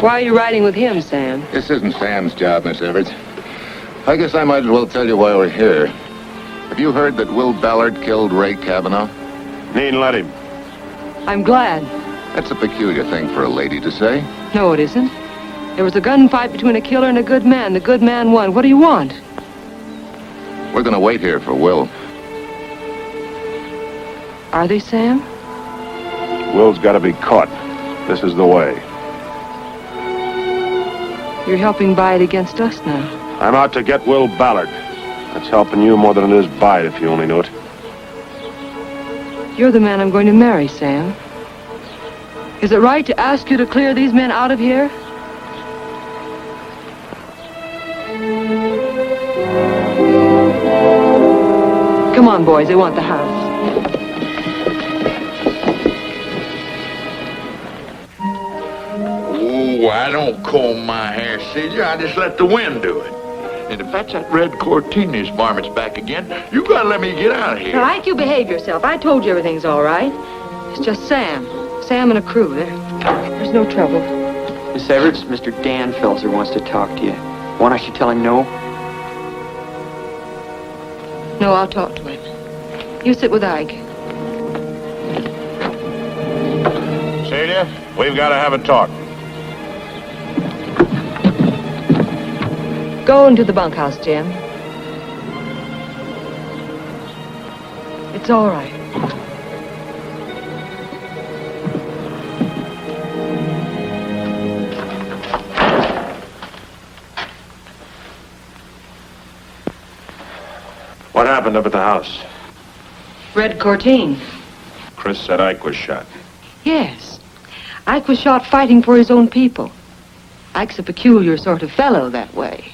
Why are you riding with him, Sam? This isn't Sam's job, Miss Evarts. I guess I might as well tell you why we're here. Have you heard that Will Ballard killed Ray Cavanaugh? Needn't let him. I'm glad. That's a peculiar thing for a lady to say. No, it isn't. There was a gunfight between a killer and a good man. The good man won. What do you want? We're gonna wait here for Will. Are they, Sam? Will's got to be caught. This is the way. You're helping Bide against us now. I'm out to get Will Ballard. That's helping you more than it is Bide, if you only knew it. You're the man I'm going to marry, Sam. Is it right to ask you to clear these men out of here? Come on, boys. They want the house. Oh, I don't comb my hair, Celia. I just let the wind do it. And if that's that Red Courteen his varmint's back again, you gotta let me get out of here. All right, you behave yourself. I told you everything's all right. It's just Sam. Sam and a crew. There's no trouble. Miss Evarts, Mr. Danfelser wants to talk to you. Want I should tell him no? No, I'll talk to him. You sit with Ike. Celia, we've got to have a talk. Go into the bunkhouse, Jim. It's all right. What happened up at the house? Red Courteen. Chris said Ike was shot. Yes. Ike was shot fighting for his own people. Ike's a peculiar sort of fellow that way.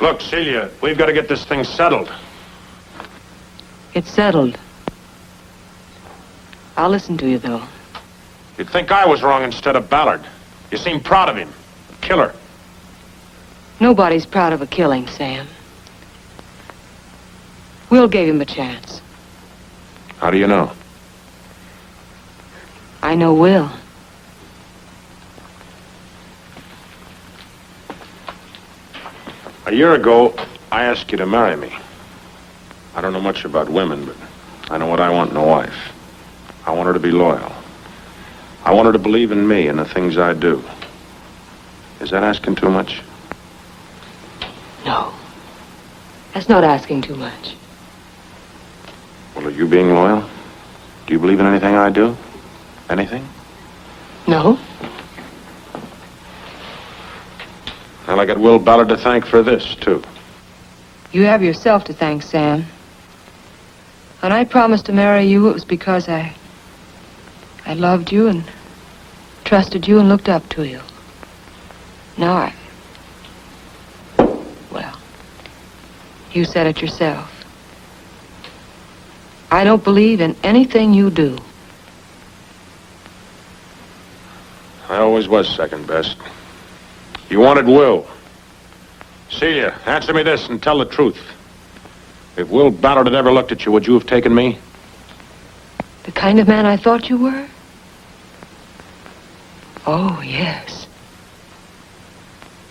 Look, Celia, we've got to get this thing settled. It's settled. I'll listen to you, though. You'd think I was wrong instead of Ballard. You seem proud of him. A killer. Nobody's proud of a killing, Sam. Will gave him a chance. How do you know? I know Will. A year ago, I asked you to marry me. I don't know much about women, but I know what I want in a wife. I want her to be loyal. I want her to believe in me and the things I do. Is that asking too much? No. That's not asking too much. Well, are you being loyal? Do you believe in anything I do? Anything? No. Well, I got Will Ballard to thank for this, too. You have yourself to thank, Sam. When I promised to marry you, it was because I loved you and trusted you and looked up to you. Now well, you said it yourself. I don't believe in anything you do. I always was second best. You wanted Will. Celia, answer me this and tell the truth. If Will Ballard had ever looked at you, would you have taken me? The kind of man I thought you were? Oh, yes.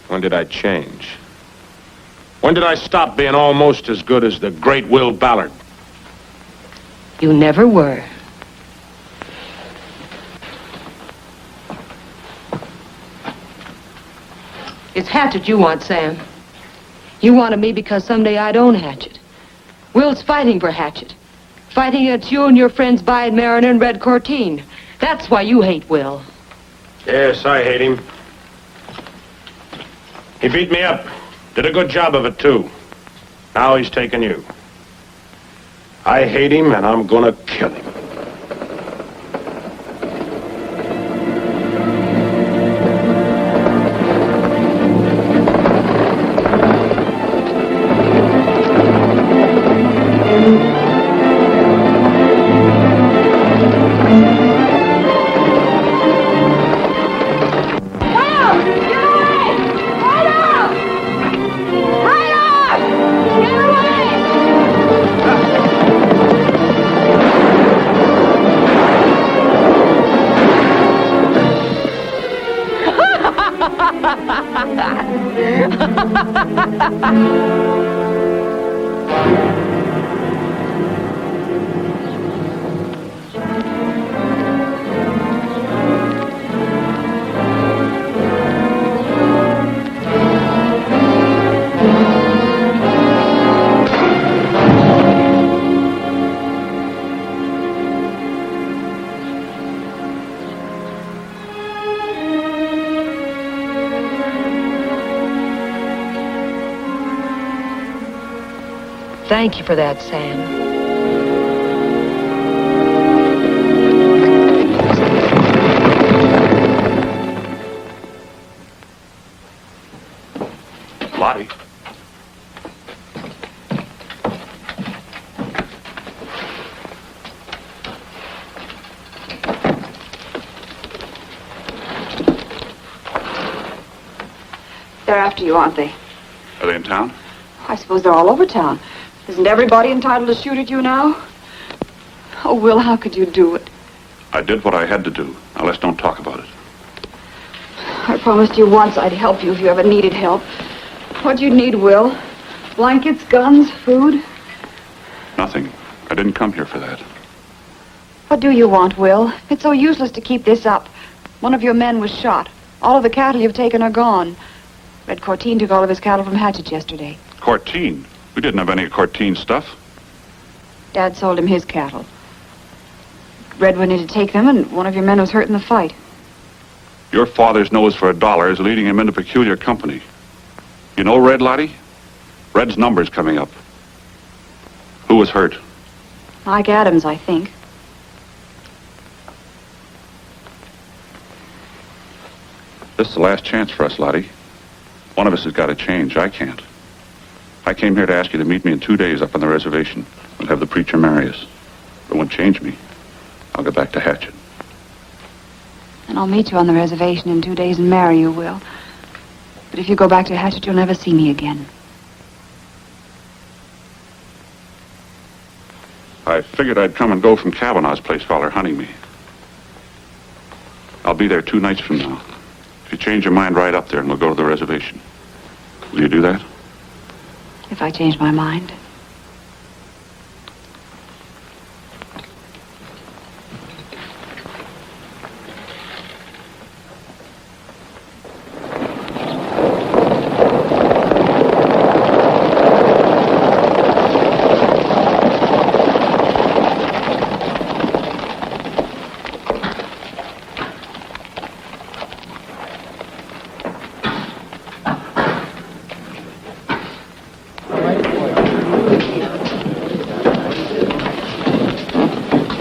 When did I change? When did I stop being almost as good as the great Will Ballard? You never were. It's Hatchet you want, Sam. You wanted me because someday I'd own Hatchet. Will's fighting for Hatchet. Fighting against you and your friends Bide Marriner and Red Courteen. That's why you hate Will. Yes, I hate him. He beat me up. Did a good job of it, too. Now he's taking you. I hate him, and I'm gonna kill him. Thank you for that, Sam. Lottie. They're after you, aren't they? Are they in town? I suppose they're all over town. Isn't everybody entitled to shoot at you now? Oh, Will, how could you do it? I did what I had to do. Now let's don't talk about it. I promised you once I'd help you if you ever needed help. What'd you need, Will? Blankets, guns, food? Nothing. I didn't come here for that. What do you want, Will? It's so useless to keep this up. One of your men was shot. All of the cattle you've taken are gone. Red Courteen took all of his cattle from Hatchet yesterday. Courteen? We didn't have any Courteen stuff. Dad sold him his cattle. Red went in to take them, and one of your men was hurt in the fight. Your father's nose for $1 is leading him into peculiar company. You know Red, Lottie? Red's number's coming up. Who was hurt? Mike Adams, I think. This is the last chance for us, Lottie. One of us has got to change. I can't. I came here to ask you to meet me in 2 days up on the reservation. We'll have the preacher marry us. If it won't change me, I'll get back to Hatchet. And I'll meet you on the reservation in 2 days and marry you, Will. But if you go back to Hatchet, you'll never see me again. I figured I'd come and go from Cavanaugh's place while they're hunting me. I'll be there 2 nights from now. If you change your mind, right up there and we'll go to the reservation. Will you do that? If I change my mind.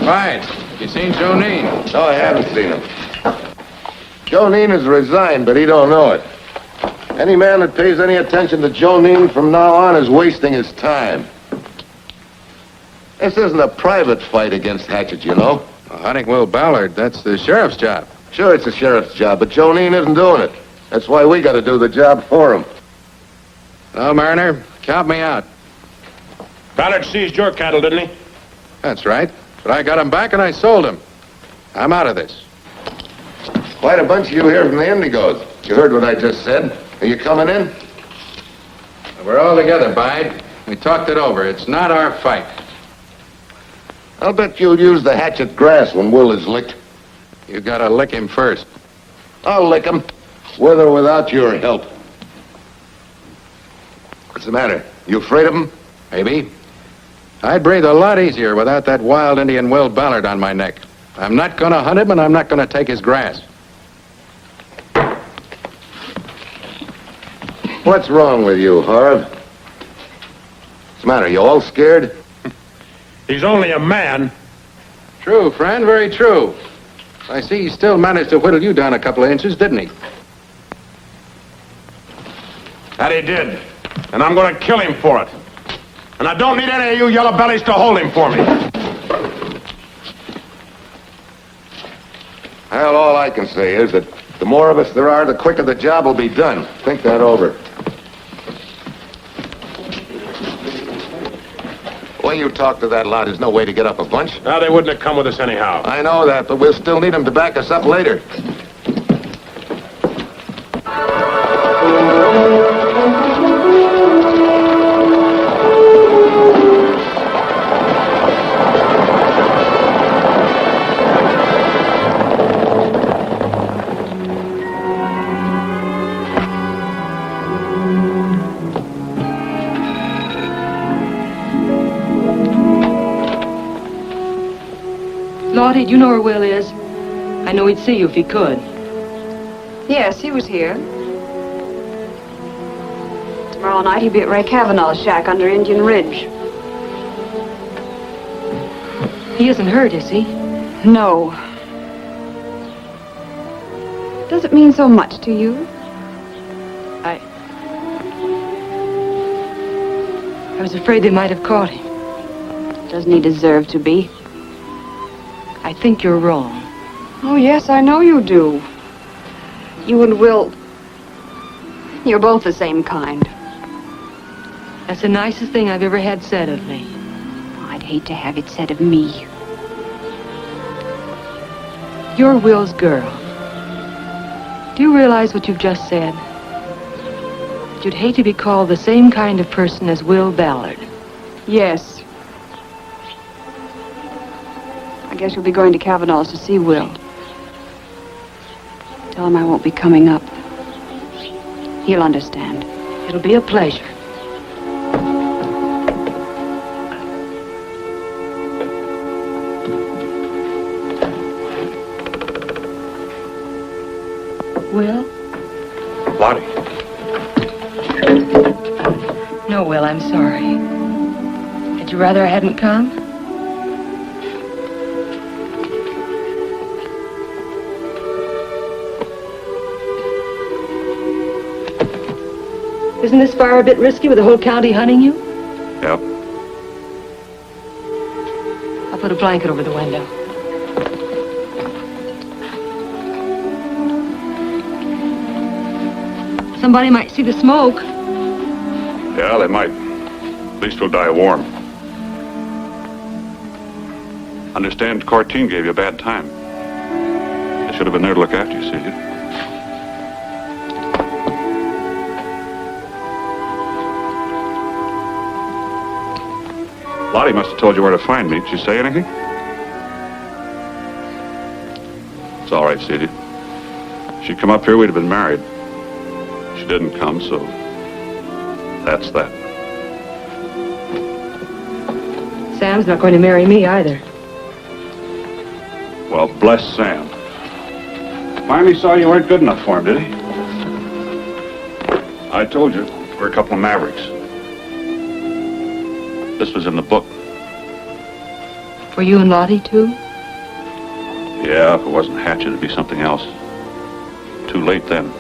Bide, you seen Jonine? No, I haven't seen him. Jonine has resigned, but he don't know it. Any man that pays any attention to Jonine from now on is wasting his time. This isn't a private fight against Hatchet, you know. Hunting Will Ballard, that's the sheriff's job. Sure, it's the sheriff's job, but Jonine isn't doing it. That's why we got to do the job for him. Well, Marriner, count me out. Ballard seized your cattle, didn't he? That's right. But I got him back and I sold him. I'm out of this. Quite a bunch of you here from the Indigos. You heard what I just said. Are you coming in? We're all together, Bide. We talked it over. It's not our fight. I'll bet you'll use the Hatchet grass when Will is licked. You gotta lick him first. I'll lick him, with or without your help. What's the matter? You afraid of him? Maybe. I'd breathe a lot easier without that wild Indian Will Ballard on my neck. I'm not gonna hunt him and I'm not gonna take his grass. What's wrong with you, Harve? What's the matter? You all scared? He's only a man. True, friend, very true. I see he still managed to whittle you down a couple of inches, didn't he? That he did. And I'm going to kill him for it. And I don't need any of you yellow bellies to hold him for me. Well, all I can say is that the more of us there are, the quicker the job will be done. Think that over. The way you talk to that lot, there's no way to get up a bunch. Now, they wouldn't have come with us anyhow. I know that, but we'll still need them to back us up later. Lottie, do you know where Will is? I know he'd see you if he could. Yes, he was here. Tomorrow night he'll be at Ray Cavanaugh's shack under Indian Ridge. He isn't hurt, is he? No. Does it mean so much to you? I was afraid they might have caught him. Doesn't he deserve to be? I think you're wrong. Oh, yes, I know you do. You and Will, you're both the same kind. That's the nicest thing I've ever had said of me. I'd hate to have it said of me. You're Will's girl. Do you realize what you've just said? You'd hate to be called the same kind of person as Will Ballard. Yes. I guess you'll be going to Cavanaugh's to see Will. Tell him I won't be coming up. He'll understand. It'll be a pleasure. Will? Lottie. No, Will, I'm sorry. Had you rather I hadn't come? Isn't this fire a bit risky with the whole county hunting you? Yep. I'll put a blanket over the window. Somebody might see the smoke. Yeah, they might. At least we'll die warm. Understand Courteen gave you a bad time. I should have been there to look after you, Celia. Lottie must have told you where to find me. Did she say anything? It's all right, Celia. If she'd come up here, we'd have been married. She didn't come, so that's that. Sam's not going to marry me either. Well, bless Sam. Finally saw you weren't good enough for him, did he? I told you, we're a couple of mavericks. This was in the book. For you and Lottie, too? Yeah, if it wasn't Hatchet, it'd be something else. Too late then.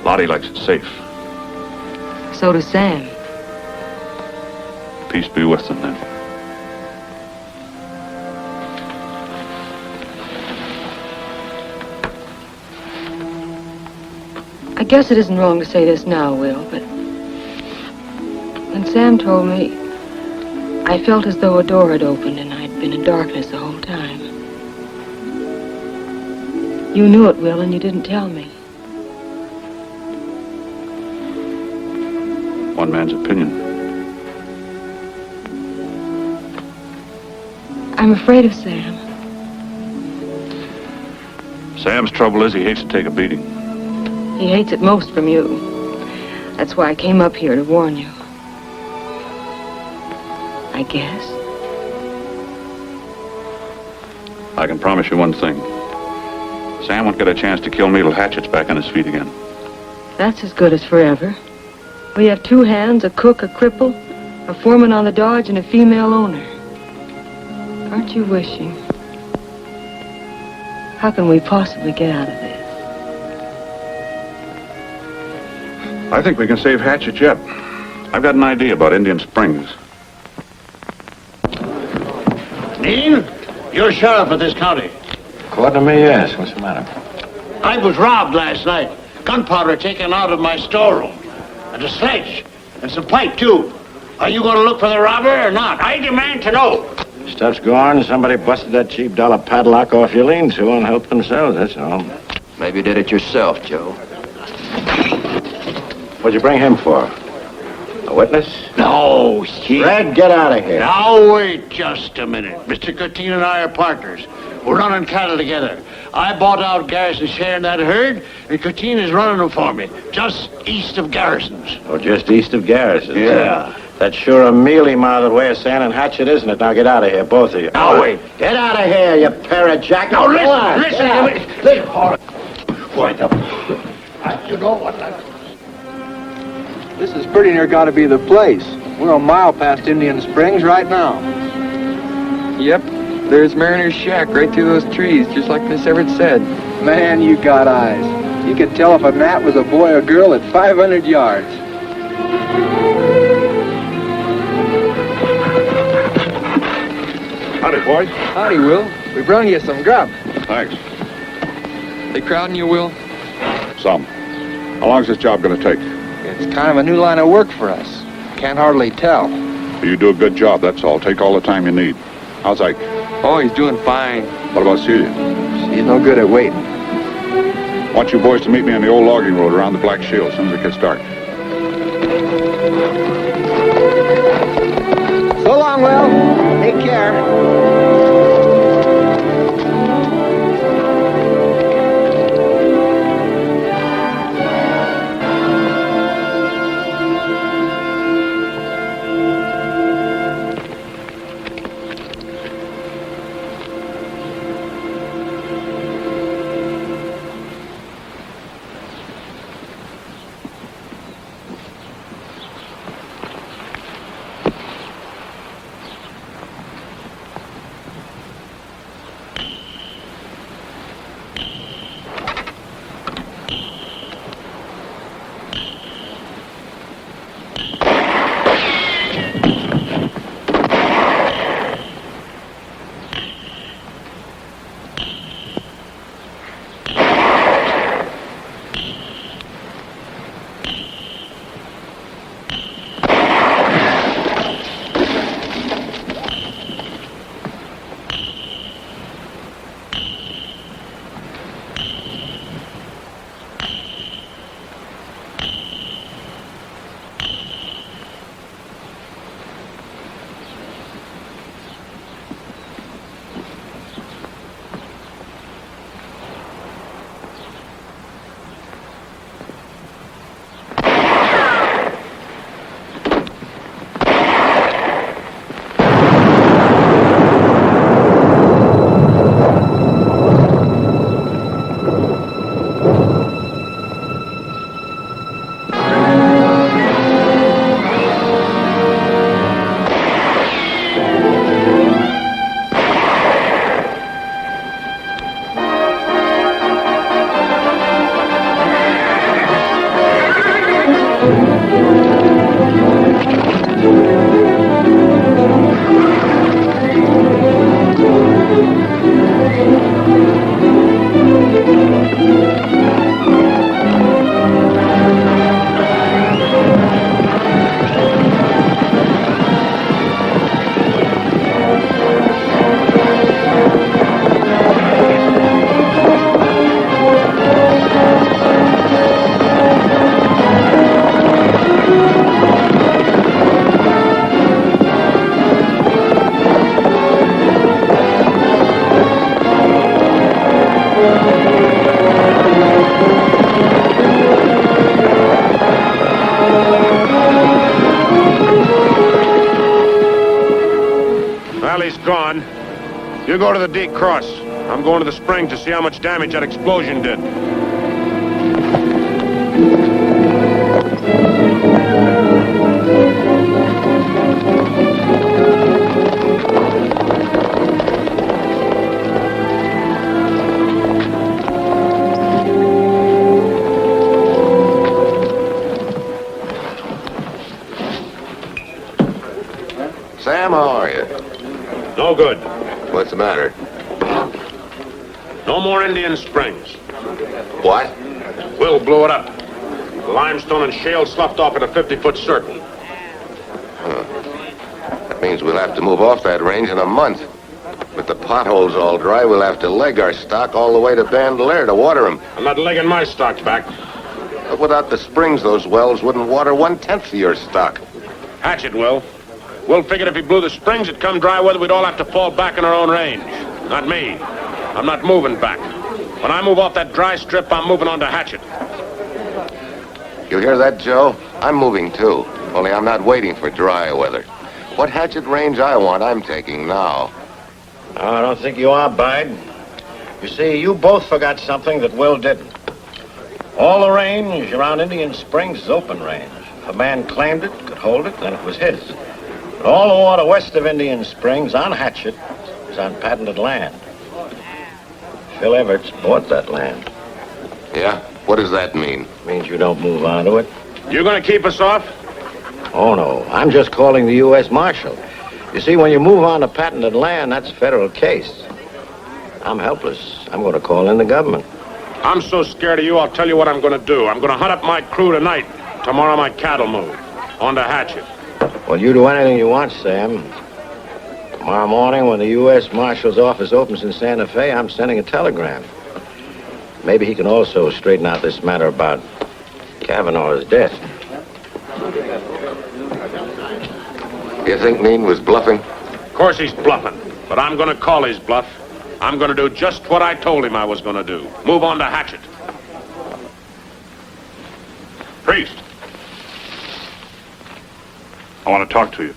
Lottie likes it safe. So does Sam. Peace be with them, then. I guess it isn't wrong to say this now, Will, but when Sam told me, I felt as though a door had opened and I'd been in darkness the whole time. You knew it, Will, and you didn't tell me. One man's opinion. I'm afraid of Sam. Sam's trouble is he hates to take a beating. He hates it most from you. That's why I came up here to warn you. I guess. I can promise you one thing. Sam won't get a chance to kill me till Hatchet's back on his feet again. That's as good as forever. We have 2 hands, a cook, a cripple, a foreman on the dodge, and a female owner. Aren't you wishing? How can we possibly get out of this? I think we can save Hatchet yet. I've got an idea about Indian Springs. Dean, you're sheriff of this county. According to me, yes. What's the matter? I was robbed last night. Gunpowder taken out of my storeroom. And a sledge. And some pipe, too. Are you going to look for the robber or not? I demand to know. Stuff's gone. Somebody busted that cheap dollar padlock off your lean-to and helped themselves, that's all. Maybe you did it yourself, Joe. What'd you bring him for? A witness? No, he... Red, get out of here. Now, wait just a minute. Mr. Courteen and I are partners. We're running cattle together. I bought out Garrison's share in that herd, and Courteen is running them for me, just east of Garrison's. Oh, just east of Garrison? Yeah. That's sure a mealy-mouthed way of saying Hatchet, isn't it? Now get out of here, both of you. Now, wait. Get out of here, you pair of jack... Now, listen, Come on, listen, get out. listen. Why the... You know what? This is pretty near got to be the place. We're a mile past Indian Springs right now. Yep, there's Mariner's shack right through those trees, just like Miss Everett said. Man, you got eyes. You could tell if a gnat was a boy or girl at 500 yards. Howdy, boys. Howdy, Will. We brung you some grub. Thanks. They crowding you, Will? Some. How long's this job gonna take? It's kind of a new line of work for us. Can't hardly tell. You do a good job, that's all. Take all the time you need. How's Ike? Oh, he's doing fine. What about Celia? She's no good at waiting. I want you boys to meet me on the old logging road around the Black Shield as soon as it gets dark. So long, Will. Take care. You go to the D cross. I'm going to the spring to see how much damage that explosion did. Sam, how are you? No good. What's the matter? No more Indian Springs. What? Will blew it up. The limestone and shale sloughed off in a 50-foot circle. That means we'll have to move off that range in a month. With the potholes all dry, we'll have to leg our stock all the way to Bandelier to water them. I'm not legging my stock back. But without the springs, those wells wouldn't water 1/10 of your stock. Hatchet will. Will figured if he blew the springs, it'd come dry weather, we'd all have to fall back in our own range. Not me. I'm not moving back. When I move off that dry strip, I'm moving on to Hatchet. You hear that, Joe? I'm moving, too. Only I'm not waiting for dry weather. What Hatchet Range I want, I'm taking now. No, I don't think you are, Bide. You see, you both forgot something that Will didn't. All the range around Indian Springs is open range. If a man claimed it, could hold it, then it was his. But all the water west of Indian Springs on Hatchet is on patented land. Phil Evarts bought that land. Yeah? What does that mean? Means you don't move onto it. You gonna keep us off? Oh, no. I'm just calling the U.S. Marshal. You see, when you move on to patented land, that's a federal case. I'm helpless. I'm going to call in the government. I'm so scared of you, I'll tell you what I'm gonna do. I'm gonna hunt up my crew tonight. Tomorrow my cattle move. On to Hatchet. Well, you do anything you want, Sam. Tomorrow morning, when the U.S. Marshal's office opens in Santa Fe, I'm sending a telegram. Maybe he can also straighten out this matter about Cavanaugh's death. You think Neen was bluffing? Of course he's bluffing, but I'm gonna call his bluff. I'm gonna do just what I told him I was gonna do. Move on to Hatchet. Priest. I want to talk to you.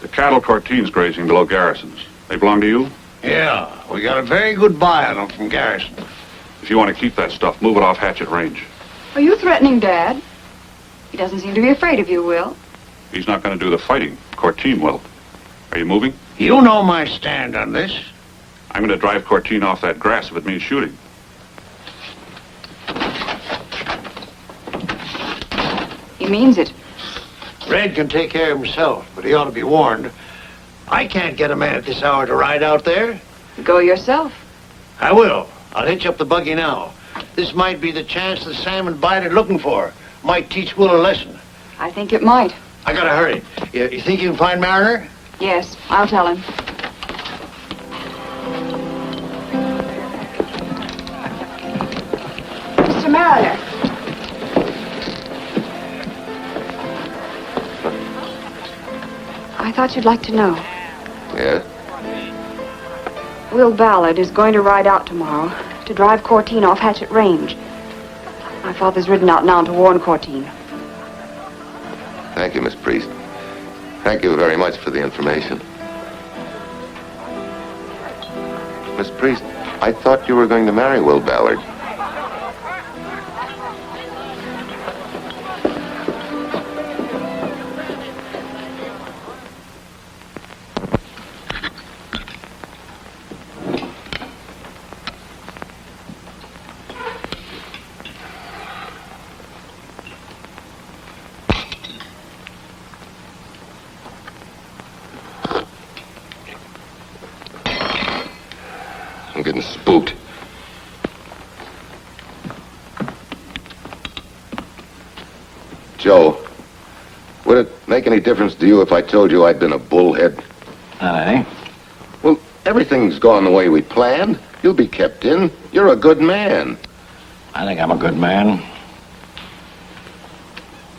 The cattle Courteen's grazing below Garrison's. They belong to you? Yeah, we got a very good buy on them from Garrison. If you want to keep that stuff, move it off Hatchet Range. Are you threatening Dad? He doesn't seem to be afraid of you, Will. He's not going to do the fighting. Courteen will. Are you moving? You know my stand on this. I'm going to drive Courteen off that grass if it means shooting. He means it. Red can take care of himself, but he ought to be warned. I can't get a man at this hour to ride out there. Go yourself. I will. I'll hitch up the buggy now. This might be the chance that Sam and Bide are looking for. Might teach Will a lesson. I think it might. I gotta hurry. You think you can find Marriner? Yes, I'll tell him. Mr. Marriner. I thought you'd like to know. Yes? Will Ballard is going to ride out tomorrow to drive Courteen off Hatchet Range. My father's ridden out now to warn Courteen. Thank you, Miss Priest. Thank you very much for the information. Miss Priest, I thought you were going to marry Will Ballard. I'm getting spooked. Joe, would it make any difference to you if I told you I'd been a bullhead? Aye. Well, everything's gone the way we planned. You'll be kept in. You're a good man. I think I'm a good man.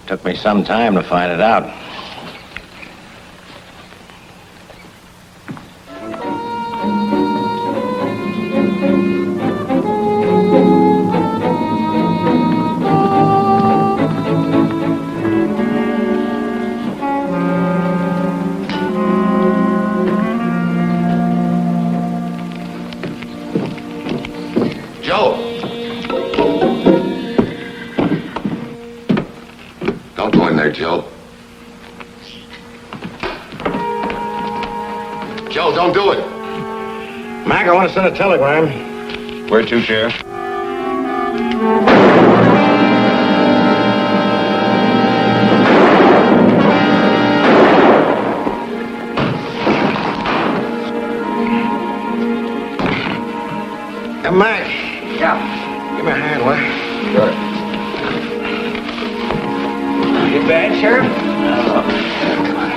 Took me some time to find it out. Don't go in there, Joe. Joe, don't do it. Mac, I want to send a telegram. Where to, Sheriff? Hey, Mac. Yeah. Give me a hand, will you? Sure. You bad, Sheriff? No. Come on.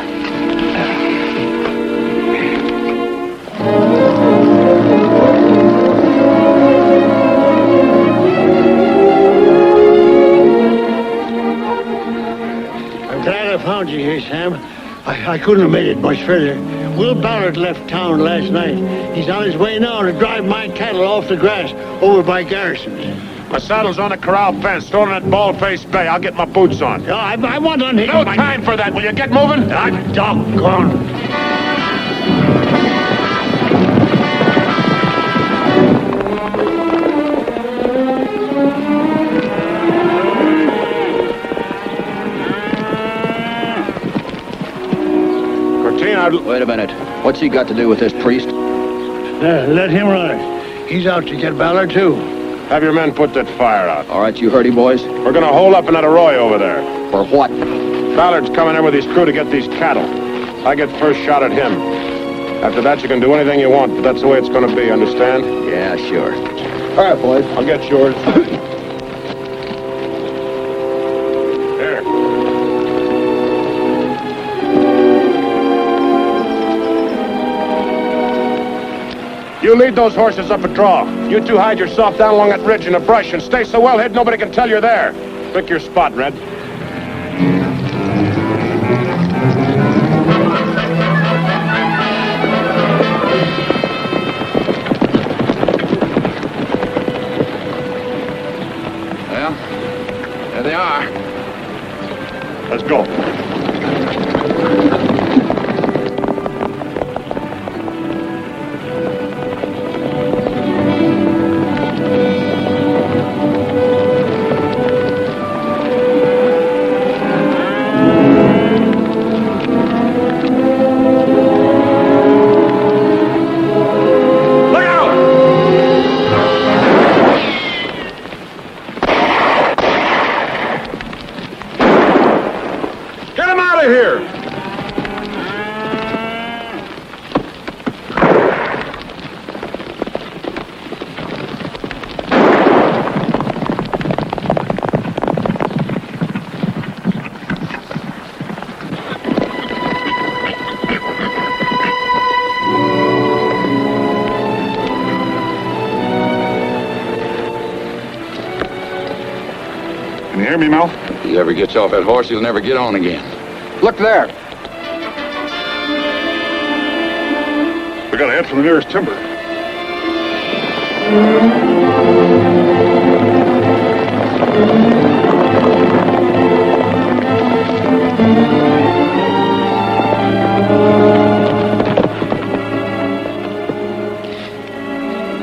I'm glad I found you here, Sam. I couldn't have made it much further Will Ballard left town last night. He's on his way now to drive my cattle off the grass over by Garrison's. My saddle's on the corral fence, stolen at Baldface Bay. I'll get my boots on. I want on him. No time for that. Will you get moving? I'm doggone. Wait a minute. What's he got to do with this priest? Let him ride. He's out to get Ballard, too. Have your men put that fire out. All right, you heard him, boys? We're gonna hole up in that arroyo over there. For what? Ballard's coming in with his crew to get these cattle. I get first shot at him. After that, you can do anything you want, but that's the way it's gonna be, understand? Yeah, sure. All right, boys. I'll get yours. Here. You lead those horses up a draw. You two hide yourself down along that ridge in the brush and stay so well hid nobody can tell you're there. Pick your spot, Red. Well, there they are. Let's go. Hear me, Mel? If he ever gets off that horse, he'll never get on again. Look there. We gotta head for the nearest timber.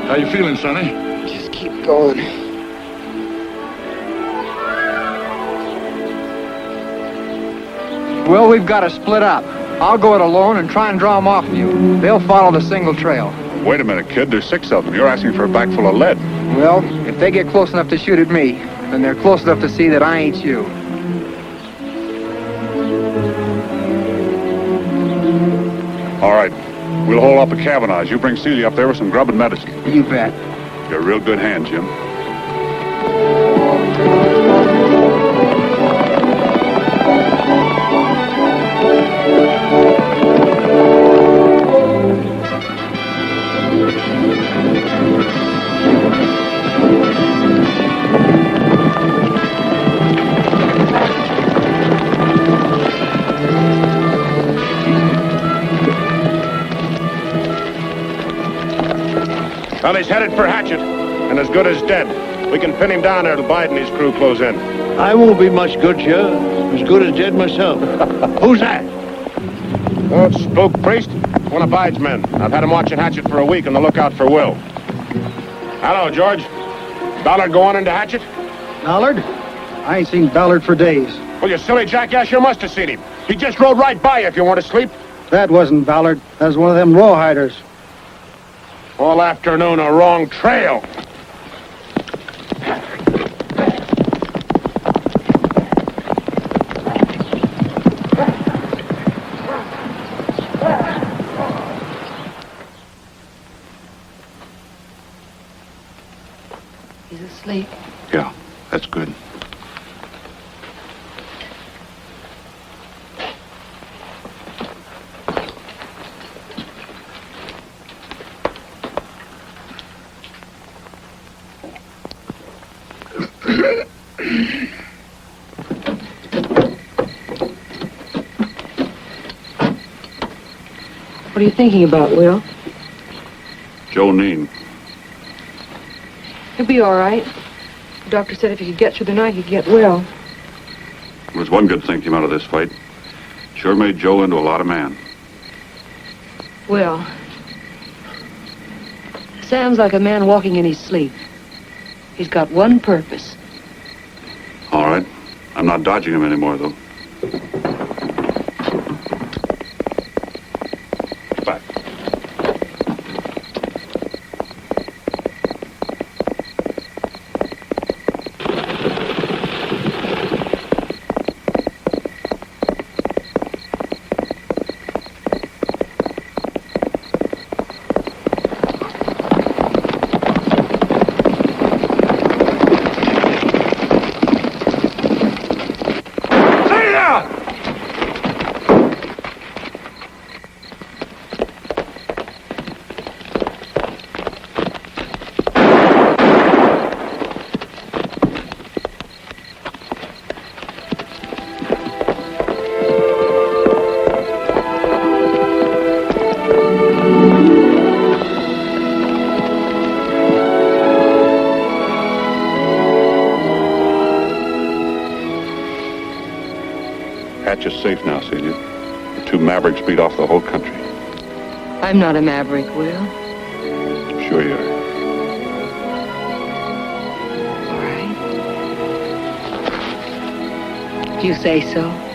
How you feeling, Sonny? Just keep going. Well, we've got to split up. I'll go it alone and try and draw them off you. They'll follow the single trail. Wait a minute, kid. There's 6 of them. You're asking for a bag full of lead. Well, if they get close enough to shoot at me, then they're close enough to see that I ain't you. All right. We'll hole up at Cavanaugh's. You bring Celia up there with some grub and medicine. You bet. You're a real good hand, Jim. Well, he's headed for Hatchet, and as good as dead. We can pin him down there till Bide and his crew close in. I won't be much good, sir. As good as dead myself. Who's that? Oh, it's Spook Priest, one of Bide's men. I've had him watching Hatchet for a week on the lookout for Will. Hello, George. Ballard go on into Hatchet? Ballard? I ain't seen Ballard for days. Well, you silly jackass, you must have seen him. He just rode right by you if you weren't asleep. That wasn't Ballard. That was one of them rawhiders. All afternoon, a wrong trail. He's asleep. Yeah, that's good. What What are you thinking about, Will? Joe Neen. He'll be all right. The doctor said if he could get through the night, he'd get well. There's one good thing came out of this fight. Sure made Joe into a lot of man. Will, Sam's like a man walking in his sleep. He's got one purpose. All right. I'm not dodging him anymore, though. Back. Hatchet's safe now, Celia. The two mavericks beat off the whole country. I'm not a maverick, Will. Sure you are. All right. If you say so.